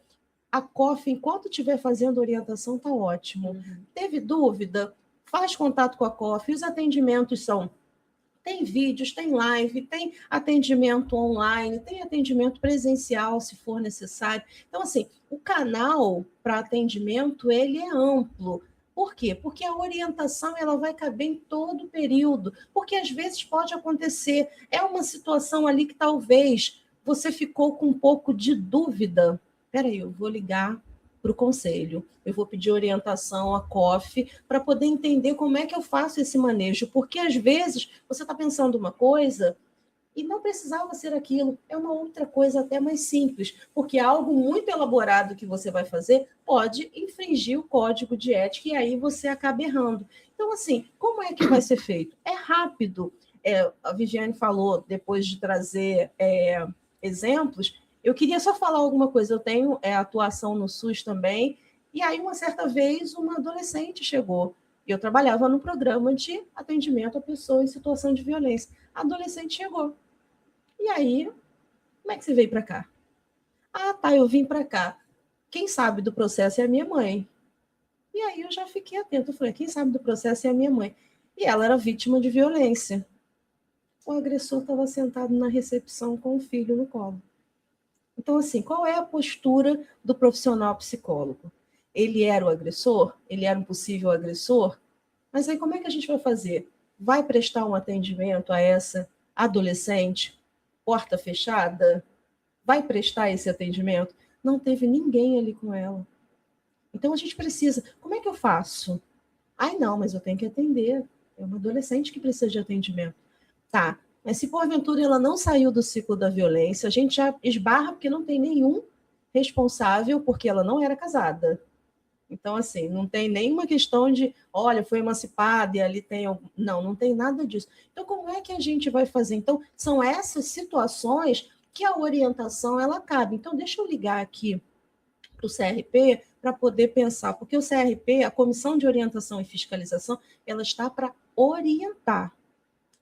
a COF, enquanto estiver fazendo orientação, está ótimo. Teve dúvida? Faz contato com a COF, os atendimentos são... Tem vídeos, tem live, tem atendimento online, tem atendimento presencial, se for necessário. Então, assim, o canal para atendimento, ele é amplo. Por quê? Porque a orientação ela vai caber em todo o período. Porque, às vezes, pode acontecer. É uma situação ali que talvez você ficou com um pouco de dúvida. Espera aí, eu vou ligar para o conselho. Eu vou pedir orientação à COF para poder entender como é que eu faço esse manejo, porque às vezes você está pensando uma coisa e não precisava ser aquilo, é uma outra coisa até mais simples, porque algo muito elaborado que você vai fazer pode infringir o código de ética e aí você acaba errando. Então, assim, como é que vai ser feito? É rápido. A Viviane falou, depois de trazer exemplos, eu queria só falar alguma coisa. Eu tenho atuação no SUS também, e aí, uma certa vez, uma adolescente chegou. E eu trabalhava no programa de atendimento a pessoa em situação de violência. A adolescente chegou. E aí, como é que você veio para cá? Ah, tá, eu vim para cá. Quem sabe do processo é a minha mãe. E aí eu já fiquei atenta. Eu falei, quem sabe do processo é a minha mãe. E ela era vítima de violência. O agressor estava sentado na recepção com o filho no colo. Então, assim, qual é a postura do profissional psicólogo? Ele era o agressor? Ele era um possível agressor? Mas aí como é que a gente vai fazer? Vai prestar um atendimento a essa adolescente, porta fechada? Vai prestar esse atendimento? Não teve ninguém ali com ela. Então a gente precisa... Como é que eu faço? Ai, não, mas eu tenho que atender. É uma adolescente que precisa de atendimento. Tá, mas se porventura ela não saiu do ciclo da violência, a gente já esbarra porque não tem nenhum responsável, porque ela não era casada. Então, assim, não tem nenhuma questão de, olha, foi emancipada e ali tem... Não tem nada disso. Então, como é que a gente vai fazer? Então, são essas situações que a orientação, ela cabe. Então, deixa eu ligar aqui para o CRP para poder pensar, porque o CRP, a Comissão de Orientação e Fiscalização, ela está para orientar.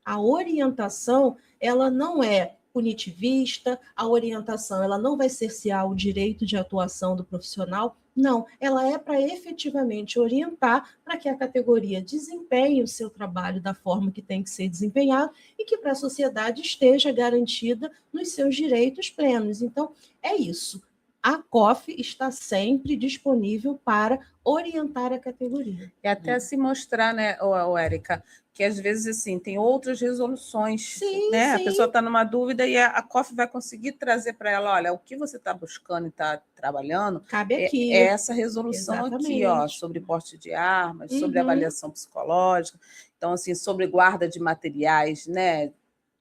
A orientação, ela não é punitivista, a orientação, ela não vai cercear o direito de atuação do profissional, não, ela é para efetivamente orientar para que a categoria desempenhe o seu trabalho da forma que tem que ser desempenhado e que para a sociedade esteja garantida nos seus direitos plenos. Então, é isso. a COF está sempre disponível para orientar a categoria. E até se mostrar, né, Érica, que às vezes assim tem outras resoluções, Sim, né? sim. A pessoa está numa dúvida e a COF vai conseguir trazer para ela, olha, o que você está buscando e está trabalhando Cabe aqui. é essa resolução aqui, ó, Exatamente. sobre porte de armas, sobre Uhum. avaliação psicológica, então assim, sobre guarda de materiais, né?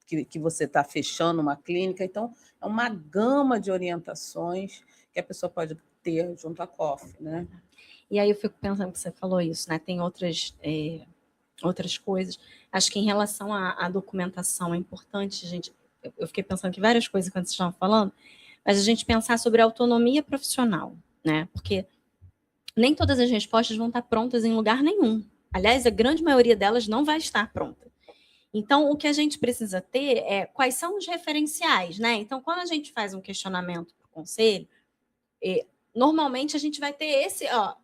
Que você está fechando uma clínica. Então, é uma gama de orientações que a pessoa pode ter junto à COF, né? E aí eu fico pensando que você falou isso, né? Tem outras coisas. Acho que em relação à documentação é importante, gente. Eu fiquei pensando aqui várias coisas quando vocês estavam falando, mas a gente pensar sobre a autonomia profissional, né? Porque nem todas as respostas vão estar prontas em lugar nenhum. Aliás, a grande maioria delas não vai estar pronta. Então, o que a gente precisa ter é quais são os referenciais, né? Então, quando a gente faz um questionamento para o conselho, normalmente a gente vai ter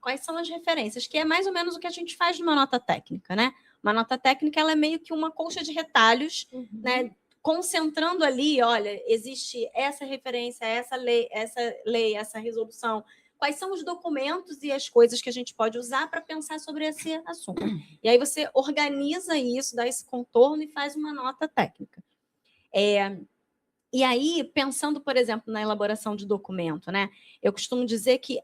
quais são as referências, que é mais ou menos o que a gente faz numa nota técnica, né? Uma nota técnica, ela é meio que uma colcha de retalhos, né? Concentrando ali, olha, existe essa referência, essa lei, essa resolução. Quais são os documentos e as coisas que a gente pode usar para pensar sobre esse assunto? E aí você organiza isso, dá esse contorno e faz uma nota técnica. E aí, pensando, por exemplo, na elaboração de documento, né? Eu costumo dizer que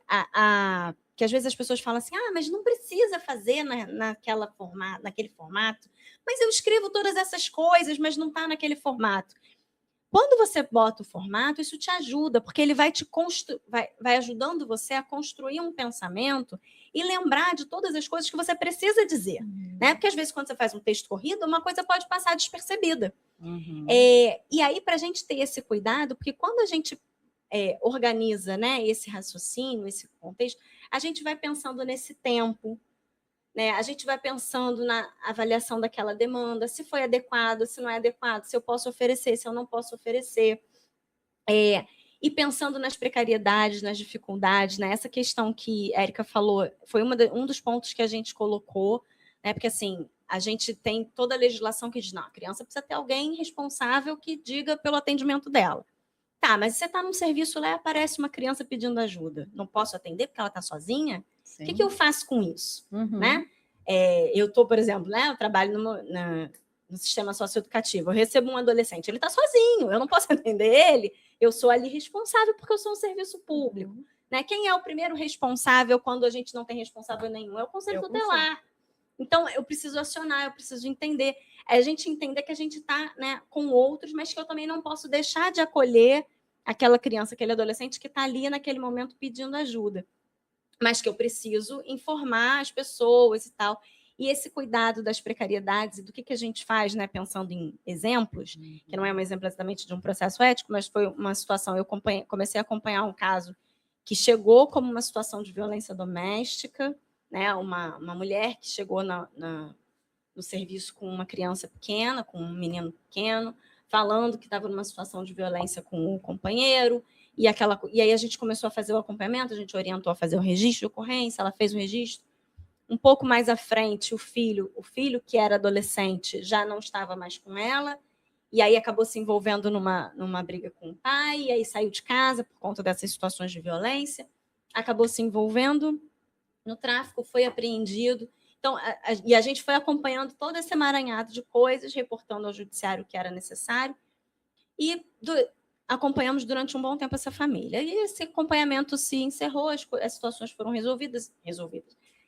que às vezes as pessoas falam assim, mas não precisa fazer naquele formato, mas eu escrevo todas essas coisas, mas não está naquele formato. Quando você bota o formato, isso te ajuda, porque ele vai vai ajudando você a construir um pensamento e lembrar de todas as coisas que você precisa dizer. Né? Porque às vezes, quando você faz um texto corrido, uma coisa pode passar despercebida. E aí, para a gente ter esse cuidado, porque quando a gente organiza, né, esse raciocínio, esse contexto, a gente vai pensando nesse tempo, né? A gente vai pensando na avaliação daquela demanda, se foi adequado, se não é adequado, se eu posso oferecer, se eu não posso oferecer. E pensando nas precariedades, nas dificuldades, né? Essa questão que a Érica falou foi um dos pontos que a gente colocou, né? Porque assim, a gente tem toda a legislação que diz, não, a criança precisa ter alguém responsável que diga pelo atendimento dela. Tá, mas você está num serviço lá e aparece uma criança pedindo ajuda. Não posso atender porque ela está sozinha? Sim. O que eu faço com isso? Né? Eu estou, por exemplo, né? Eu trabalho no sistema socioeducativo. Eu recebo um adolescente, ele está sozinho, eu não posso atender ele, eu sou ali responsável porque eu sou um serviço público. Né? Quem é o primeiro responsável quando a gente não tem responsável nenhum? É o conselho tutelar. Então, eu preciso acionar, eu preciso entender. A gente entender que a gente está, né, com outros, mas que eu também não posso deixar de acolher aquela criança, aquele adolescente que está ali naquele momento pedindo ajuda. Mas que eu preciso informar as pessoas e tal. E esse cuidado das precariedades e do que a gente faz, né, pensando em exemplos, que não é um exemplo exatamente de um processo ético, mas foi uma situação, eu comecei a acompanhar um caso que chegou como uma situação de violência doméstica, né, uma mulher que chegou no serviço com uma criança pequena, com um menino pequeno, falando que estava numa situação de violência com o companheiro, e aí a gente começou a fazer o acompanhamento, a gente orientou a fazer o registro de ocorrência, ela fez o registro. Um pouco mais à frente, o filho que era adolescente já não estava mais com ela, e aí acabou se envolvendo numa briga com o pai, e aí saiu de casa por conta dessas situações de violência, acabou se envolvendo no tráfico, foi apreendido. Então, e a gente foi acompanhando todo esse emaranhado de coisas, reportando ao judiciário o que era necessário, e acompanhamos durante um bom tempo essa família. E esse acompanhamento se encerrou, as situações foram resolvidas.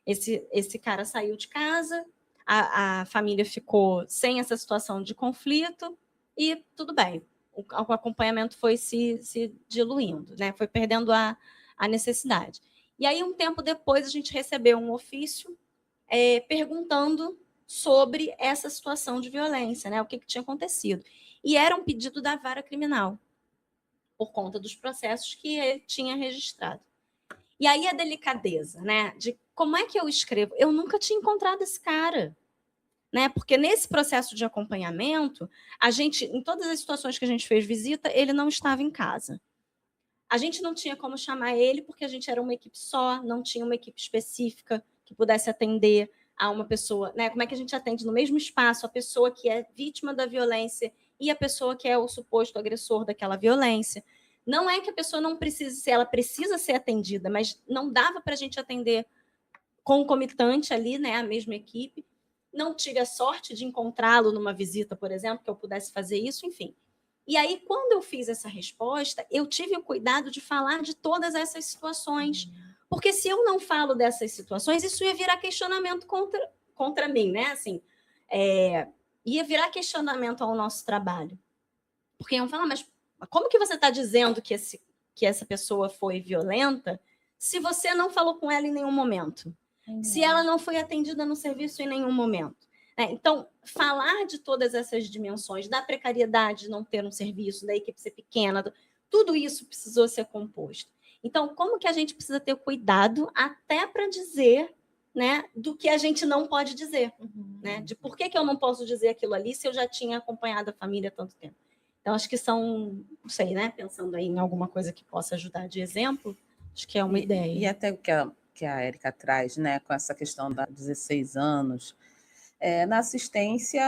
Esse cara saiu de casa, a família ficou sem essa situação de conflito, e tudo bem. O acompanhamento foi se diluindo, né? Foi perdendo a necessidade. E aí, um tempo depois, a gente recebeu um ofício perguntando sobre essa situação de violência, né? O que tinha acontecido. E era um pedido da vara criminal, por conta dos processos que ele tinha registrado. E aí a delicadeza, né? De como é que eu escrevo? Eu nunca tinha encontrado esse cara. Né? Porque nesse processo de acompanhamento, a gente, em todas as situações que a gente fez visita, ele não estava em casa. A gente não tinha como chamar ele, porque a gente era uma equipe só, não tinha uma equipe específica que pudesse atender a uma pessoa, né? Como é que a gente atende no mesmo espaço a pessoa que é vítima da violência e a pessoa que é o suposto agressor daquela violência? Não é que a pessoa não precise ser, ela precisa ser atendida, mas não dava para a gente atender concomitante ali, né, a mesma equipe. Não tive a sorte de encontrá-lo numa visita, por exemplo, que eu pudesse fazer isso, enfim. E aí, quando eu fiz essa resposta, eu tive o cuidado de falar de todas essas situações. Porque se eu não falo dessas situações, isso ia virar questionamento contra mim, né? Assim, ia virar questionamento ao nosso trabalho. Porque iam falar, mas como que você está dizendo que essa pessoa foi violenta se você não falou com ela em nenhum momento? Se ela não foi atendida no serviço em nenhum momento? Então, falar de todas essas dimensões, da precariedade de não ter um serviço, da equipe ser pequena, tudo isso precisou ser composto. Então, como que a gente precisa ter cuidado até para dizer, né, do que a gente não pode dizer, né? De por que eu não posso dizer aquilo ali se eu já tinha acompanhado a família há tanto tempo. Então, acho que são, não sei, né? Pensando aí em alguma coisa que possa ajudar de exemplo, acho que é uma ideia. E até o que a Érica traz, né, com essa questão da 16 anos, na assistência,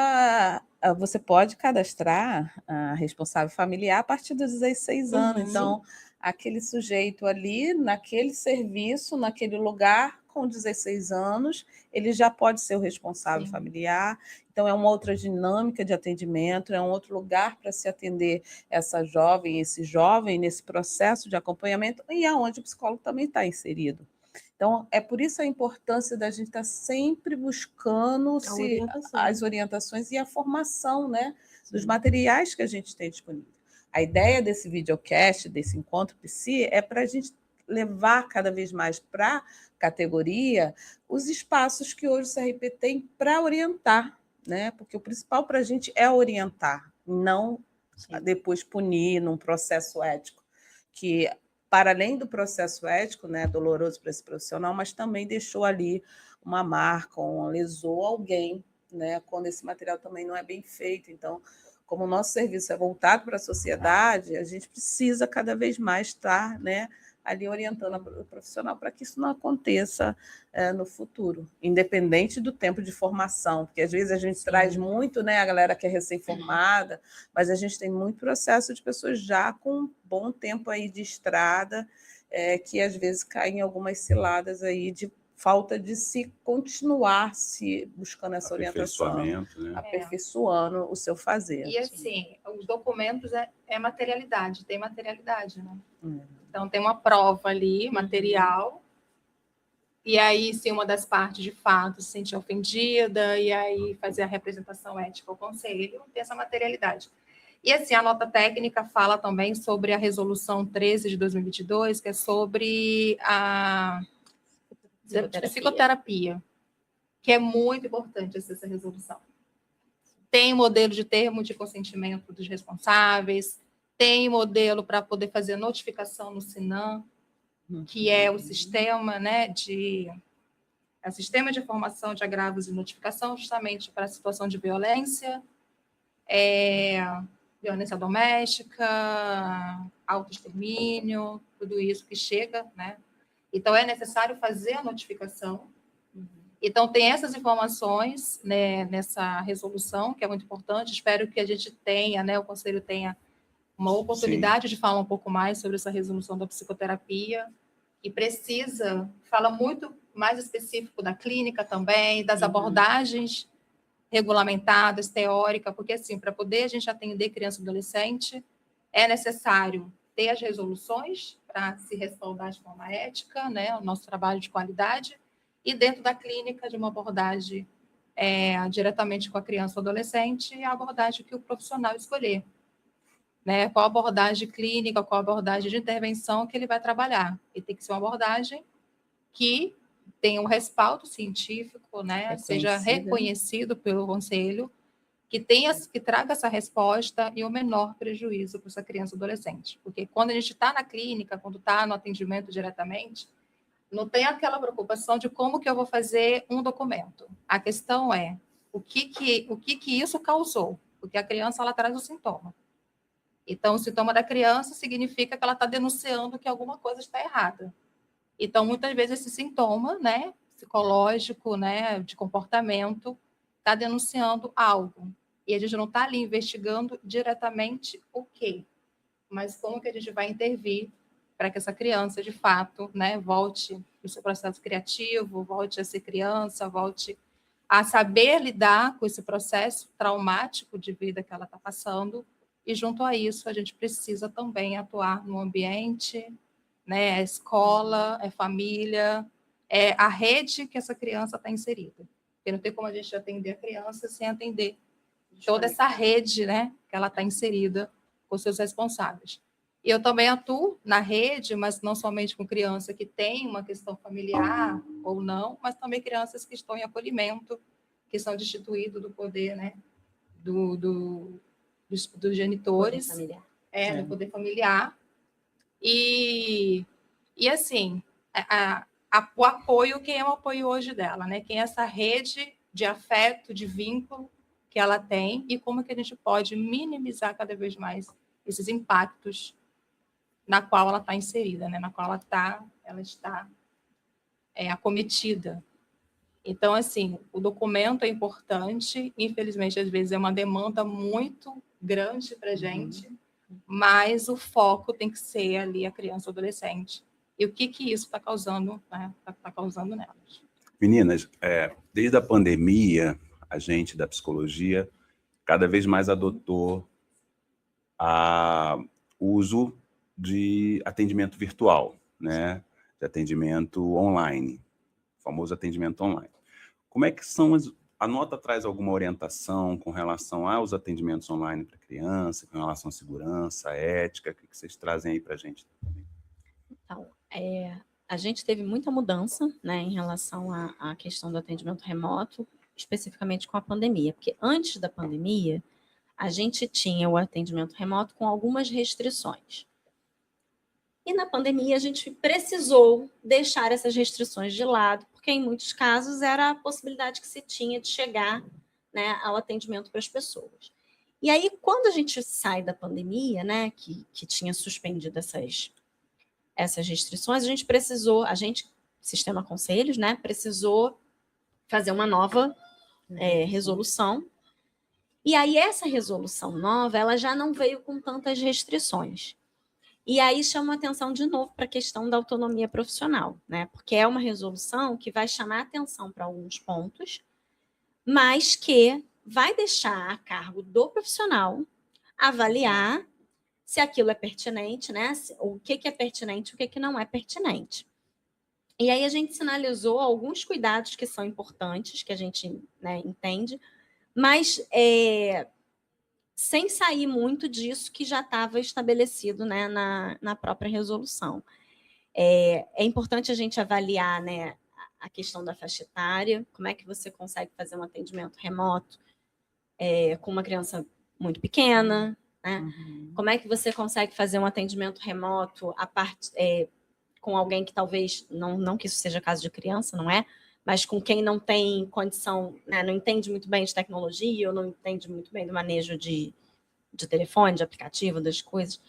você pode cadastrar a responsável familiar a partir dos 16 anos. Então, aquele sujeito ali, naquele serviço, naquele lugar, com 16 anos, ele já pode ser o responsável familiar. Então, é uma outra dinâmica de atendimento, é um outro lugar para se atender essa jovem, esse jovem, nesse processo de acompanhamento, e aonde o psicólogo também está inserido. Então, é por isso a importância da gente estar sempre buscando as orientações e a formação, né, dos materiais que a gente tem disponível. A ideia desse videocast, desse encontro psi, é para a gente levar cada vez mais para a categoria os espaços que hoje o CRP tem para orientar, né? Porque o principal para a gente é orientar, não depois punir num processo ético, que para além do processo ético, né, doloroso para esse profissional, mas também deixou ali uma marca, lesou alguém, né, quando esse material também não é bem feito. Então, como o nosso serviço é voltado para a sociedade, a gente precisa cada vez mais estar, né, ali orientando o profissional para que isso não aconteça no futuro, independente do tempo de formação, porque às vezes a gente traz muito, né, a galera que é recém-formada, mas a gente tem muito processo de pessoas já com um bom tempo aí de estrada, que às vezes caem em algumas ciladas aí de falta de se continuar se buscando essa orientação, Né? Aperfeiçoando o seu fazer. E assim, os documentos é materialidade, tem materialidade, né? Então tem uma prova ali, material, e aí se uma das partes de fato se sentir ofendida, e aí fazer a representação ética ao conselho, tem essa materialidade. E assim, a nota técnica fala também sobre a resolução 13 de 2022, que é sobre a psicoterapia, que é muito importante essa resolução. Tem modelo de termo de consentimento dos responsáveis, tem modelo para poder fazer notificação no SINAM, que é o sistema, né, sistema de informação de agravos e notificação, justamente para a situação de violência, violência doméstica, autoextermínio, tudo isso que chega, né? Então, é necessário fazer a notificação. Então, tem essas informações, né, nessa resolução, que é muito importante. Espero que a gente tenha, né, o Conselho tenha uma oportunidade de falar um pouco mais sobre essa resolução da psicoterapia, e fala muito mais específico da clínica também, das abordagens regulamentadas, teóricas, porque, assim, para poder a gente atender criança e adolescente, é necessário ter as resoluções para se respaldar de forma ética, né, o nosso trabalho de qualidade, e dentro da clínica, de uma abordagem diretamente com a criança ou adolescente, a abordagem que o profissional escolher. Né? Qual abordagem clínica, qual abordagem de intervenção que ele vai trabalhar. E tem que ser uma abordagem que tenha um respaldo científico, né? Seja reconhecido pelo conselho, que traga essa resposta e o menor prejuízo para essa criança ou adolescente. Porque quando a gente está na clínica, quando está no atendimento diretamente, não tem aquela preocupação de como que eu vou fazer um documento. A questão é o que isso causou, porque a criança ela traz o sintoma. Então, o sintoma da criança significa que ela está denunciando que alguma coisa está errada. Então, muitas vezes esse sintoma, né, psicológico, né, de comportamento, está denunciando algo. E a gente não está ali investigando diretamente o quê? mas como que a gente vai intervir para que essa criança, de fato, né, volte no seu processo criativo, volte a ser criança, volte a saber lidar com esse processo traumático de vida que ela está passando. E, junto a isso, a gente precisa também atuar no ambiente, né, a escola, a família, a rede que essa criança está inserida. Porque não tem como a gente atender a criança sem atender toda essa rede, né, que ela está inserida com seus responsáveis. E eu também atuo na rede, mas não somente com criança que tem uma questão familiar ou não, mas também crianças que estão em acolhimento, que são destituídos do poder, né, dos genitores, do poder familiar. E assim, o apoio, quem é o apoio hoje dela, né? Quem é essa rede de afeto, de vínculo que ela tem e como que a gente pode minimizar cada vez mais esses impactos na qual ela está inserida, né? Na qual ela está acometida. Então, assim, o documento é importante, infelizmente, às vezes é uma demanda muito grande para a gente, mas o foco tem que ser ali a criança ou adolescente. E o que isso está causando, né? Tá causando nelas. Meninas, desde a pandemia, a gente da psicologia cada vez mais adotou o uso de atendimento virtual, né? De atendimento online, o famoso atendimento online. Como é que são a nota traz alguma orientação com relação aos atendimentos online para criança, com relação à segurança, à ética? O que vocês trazem aí para a gente? Então, a gente teve muita mudança, né, em relação à questão do atendimento remoto, especificamente com a pandemia, porque antes da pandemia, a gente tinha o atendimento remoto com algumas restrições. E na pandemia, a gente precisou deixar essas restrições de lado, porque em muitos casos era a possibilidade que se tinha de chegar, né, ao atendimento para as pessoas. E aí, quando a gente sai da pandemia, né, que tinha suspendido essas restrições, a gente, Sistema Conselhos, né, precisou fazer uma nova resolução. E aí, essa resolução nova, ela já não veio com tantas restrições. E aí chama atenção de novo para a questão da autonomia profissional, né? Porque é uma resolução que vai chamar atenção para alguns pontos, mas que vai deixar a cargo do profissional avaliar se aquilo é pertinente, né? O que é pertinente e o que não é pertinente. E aí a gente sinalizou alguns cuidados que são importantes, que a gente, né, entende, mas sem sair muito disso que já estava estabelecido, né, na própria resolução. É importante a gente avaliar, né, a questão da faixa etária, como é que você consegue fazer um atendimento remoto com uma criança muito pequena, né? Como é que você consegue fazer um atendimento remoto com alguém que talvez, não que isso seja caso de criança, não é? Mas com quem não tem condição, né, não entende muito bem de tecnologia, ou não entende muito bem do manejo de telefone, de aplicativo, das coisas.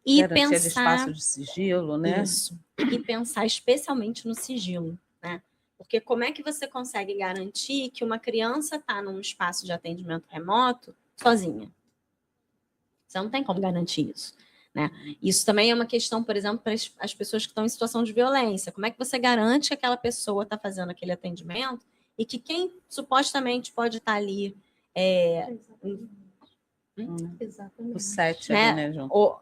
E garantia pensar de espaço de sigilo, né? Isso. E pensar especialmente no sigilo, né? Porque como é que você consegue garantir que uma criança está num espaço de atendimento remoto sozinha? Você não tem como garantir isso, né? Isso também é uma questão, por exemplo, para as pessoas que estão em situação de violência. Como é que você garante que aquela pessoa está fazendo aquele atendimento e que quem supostamente pode estar ali Exatamente. O 7 né, ali, né, João? ou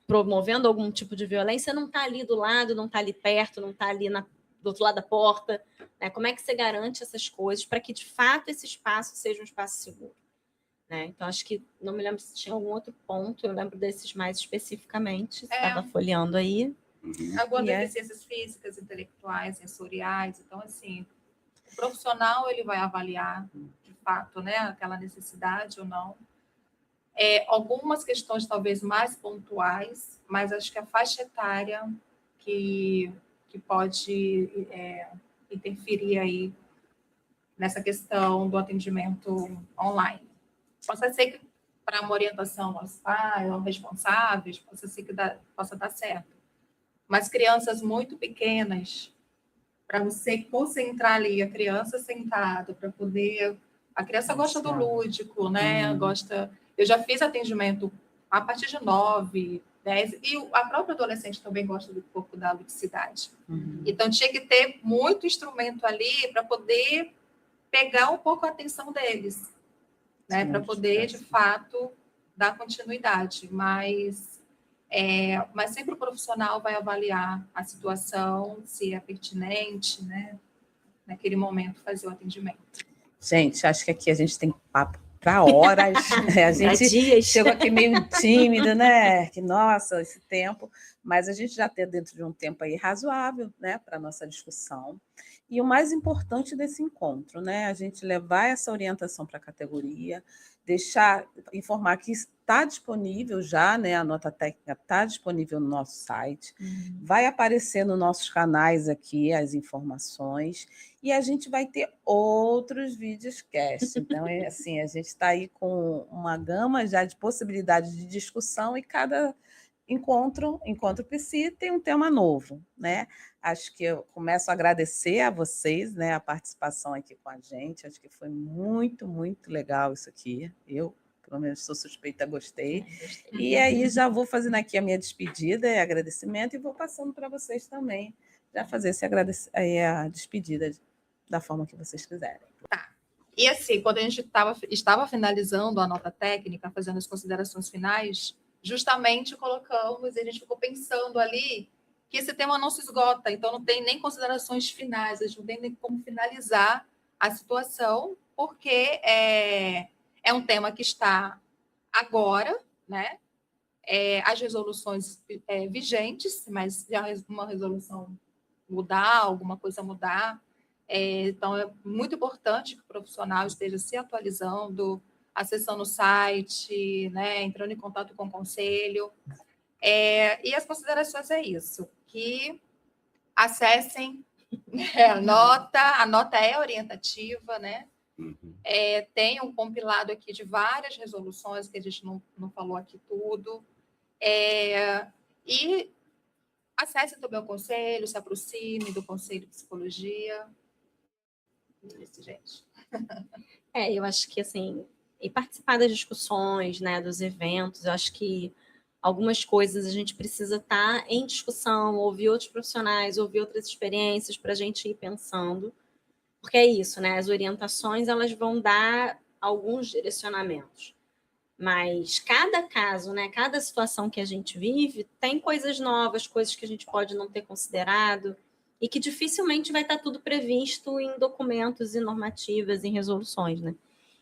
promovendo algum tipo de violência, não está ali do lado, não está ali perto, não está ali do outro lado da porta, né? Como é que você garante essas coisas para que, de fato, esse espaço seja um espaço seguro? Né? Então, acho que, não me lembro se tinha algum outro ponto, eu lembro desses mais especificamente, estava folheando aí. Algumas deficiências físicas, intelectuais, sensoriais, então, assim, o profissional, ele vai avaliar, de fato, né, aquela necessidade ou não. Algumas questões talvez mais pontuais, mas acho que a faixa etária que pode interferir aí nessa questão do atendimento online. Possa ser que para uma orientação aos pais, aos responsáveis, possa ser que possa dar certo. Mas crianças muito pequenas, para você concentrar ali a criança sentada, para poder... A criança gosta do lúdico, né? Gosta... Eu já fiz atendimento a partir de 9, 10, e a própria adolescente também gosta do pouco da ludicidade. Então, tinha que ter muito instrumento ali para poder pegar um pouco a atenção deles, né? Para poder, de fato, dar continuidade. Mas sempre o profissional vai avaliar a situação, se é pertinente, né? Naquele momento, fazer o atendimento. Gente, acho que aqui a gente tem papo para horas. A gente chegou aqui meio tímida, né? Que, nossa, esse tempo. Mas a gente já tem dentro de um tempo aí razoável, né? Para a nossa discussão. E o mais importante desse encontro, né? A gente levar essa orientação para a categoria, informar que está disponível já, né? A nota técnica está disponível no nosso site, vai aparecer nos nossos canais aqui as informações, e a gente vai ter outros videocast. Então, assim, a gente está aí com uma gama já de possibilidades de discussão, e cada encontro Psi tem um tema novo, né? Acho que eu começo a agradecer a vocês, né, a participação aqui com a gente. Acho que foi muito, muito legal isso aqui. Eu, pelo menos, sou suspeita, gostei. E aí já vou fazendo aqui a minha despedida e agradecimento, e vou passando para vocês também, já fazer a despedida da forma que vocês quiserem. Tá. E assim, quando a gente estava finalizando a nota técnica, fazendo as considerações finais, justamente colocamos, e a gente ficou pensando ali que esse tema não se esgota, então não tem nem considerações finais, a gente não tem nem como finalizar a situação, porque é um tema que está agora, né? As resoluções vigentes, mas já uma resolução mudar, alguma coisa mudar. Então, é muito importante que o profissional esteja se atualizando, acessando o site, né, entrando em contato com o conselho. E as considerações é isso, que acessem a nota é orientativa, né? Tem um compilado aqui de várias resoluções, que a gente não falou aqui tudo. E acesse também o conselho, se aproxime do Conselho de Psicologia. Isso, gente. Eu acho que, assim, e participar das discussões, né, dos eventos, eu acho que algumas coisas a gente precisa estar em discussão, ouvir outros profissionais, ouvir outras experiências para a gente ir pensando, porque é isso, né? As orientações, elas vão dar alguns direcionamentos, mas cada caso, né, cada situação que a gente vive tem coisas novas, coisas que a gente pode não ter considerado e que dificilmente vai estar tudo previsto em documentos e normativas, em resoluções, né?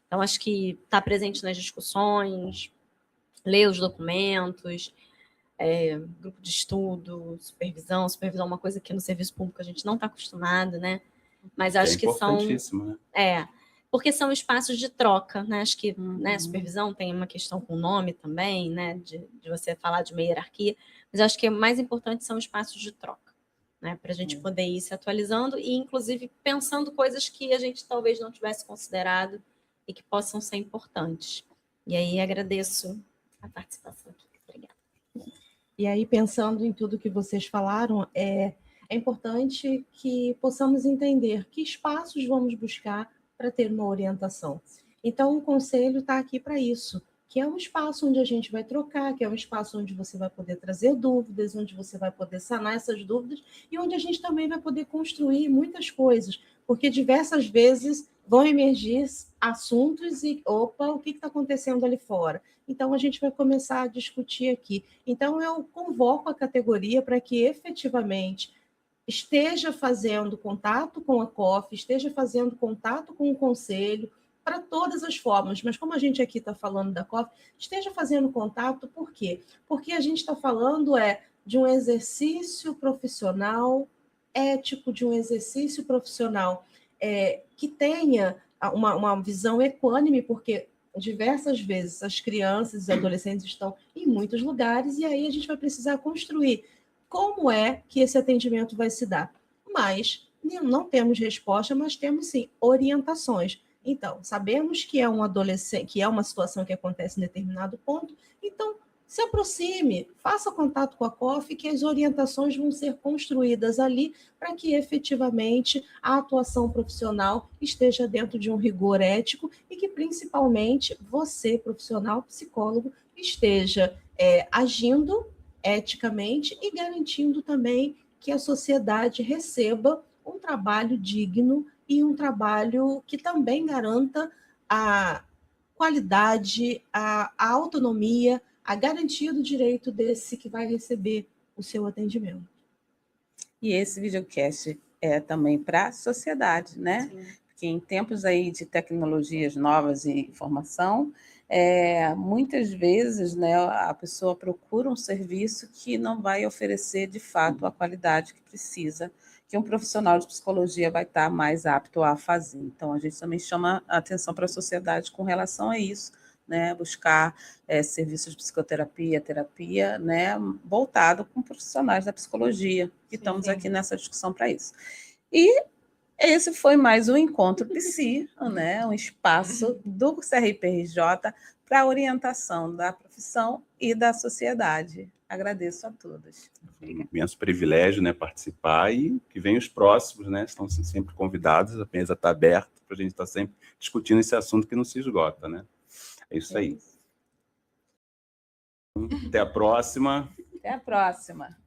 Então, acho que estar presente nas discussões, ler os documentos, grupo de estudo, supervisão é uma coisa que no serviço público a gente não está acostumado, né? Mas acho que são... importantíssimo, né? Porque são espaços de troca, né? Acho que, né, supervisão tem uma questão com o nome também, né? De você falar de uma hierarquia, mas acho que o mais importante são espaços de troca, né? Para a gente poder ir se atualizando e, inclusive, pensando coisas que a gente talvez não tivesse considerado e que possam ser importantes. E aí agradeço a participação aqui. Obrigada. E aí, pensando em tudo que vocês falaram, é importante que possamos entender que espaços vamos buscar para ter uma orientação. Então, o conselho está aqui para isso, que é um espaço onde a gente vai trocar, que é um espaço onde você vai poder trazer dúvidas, onde você vai poder sanar essas dúvidas e onde a gente também vai poder construir muitas coisas, porque diversas vezes vão emergir assuntos e, opa, o que está acontecendo ali fora? Então, a gente vai começar a discutir aqui. Então, eu convoco a categoria para que, efetivamente, esteja fazendo contato com a COF, esteja fazendo contato com o conselho, para todas as formas. Mas como a gente aqui está falando da COF, esteja fazendo contato, por quê? Porque a gente está falando de um exercício profissional ético, de um exercício profissional que tenha uma visão equânime, porque diversas vezes as crianças e adolescentes estão em muitos lugares, e aí a gente vai precisar construir como é que esse atendimento vai se dar. Mas não temos resposta, mas temos sim orientações. Então, sabemos que é um adolescente, que é uma situação que acontece em determinado ponto, então se aproxime, faça contato com a COF, que as orientações vão ser construídas ali para que efetivamente a atuação profissional esteja dentro de um rigor ético e que principalmente você, profissional, psicólogo, esteja agindo eticamente e garantindo também que a sociedade receba um trabalho digno e um trabalho que também garanta a qualidade, a autonomia, a garantia do direito desse que vai receber o seu atendimento. E esse videocast é também para a sociedade, né? Sim. Porque em tempos aí de tecnologias novas e informação, muitas vezes, né, a pessoa procura um serviço que não vai oferecer de fato a qualidade que precisa, que um profissional de psicologia vai estar mais apto a fazer. Então, a gente também chama a atenção para a sociedade com relação a isso, né, buscar serviços de psicoterapia, terapia, né, voltado com profissionais da psicologia, que estamos aqui nessa discussão para isso. E esse foi mais um Encontro Psi, né, um espaço do CRPRJ para a orientação da profissão e da sociedade. Agradeço a todos. Foi um imenso privilégio, né, participar, e que venham os próximos, né, estão sempre convidados, a mesa está aberta para a gente estar sempre discutindo esse assunto que não se esgota, né? É isso aí. Até a próxima. Até a próxima.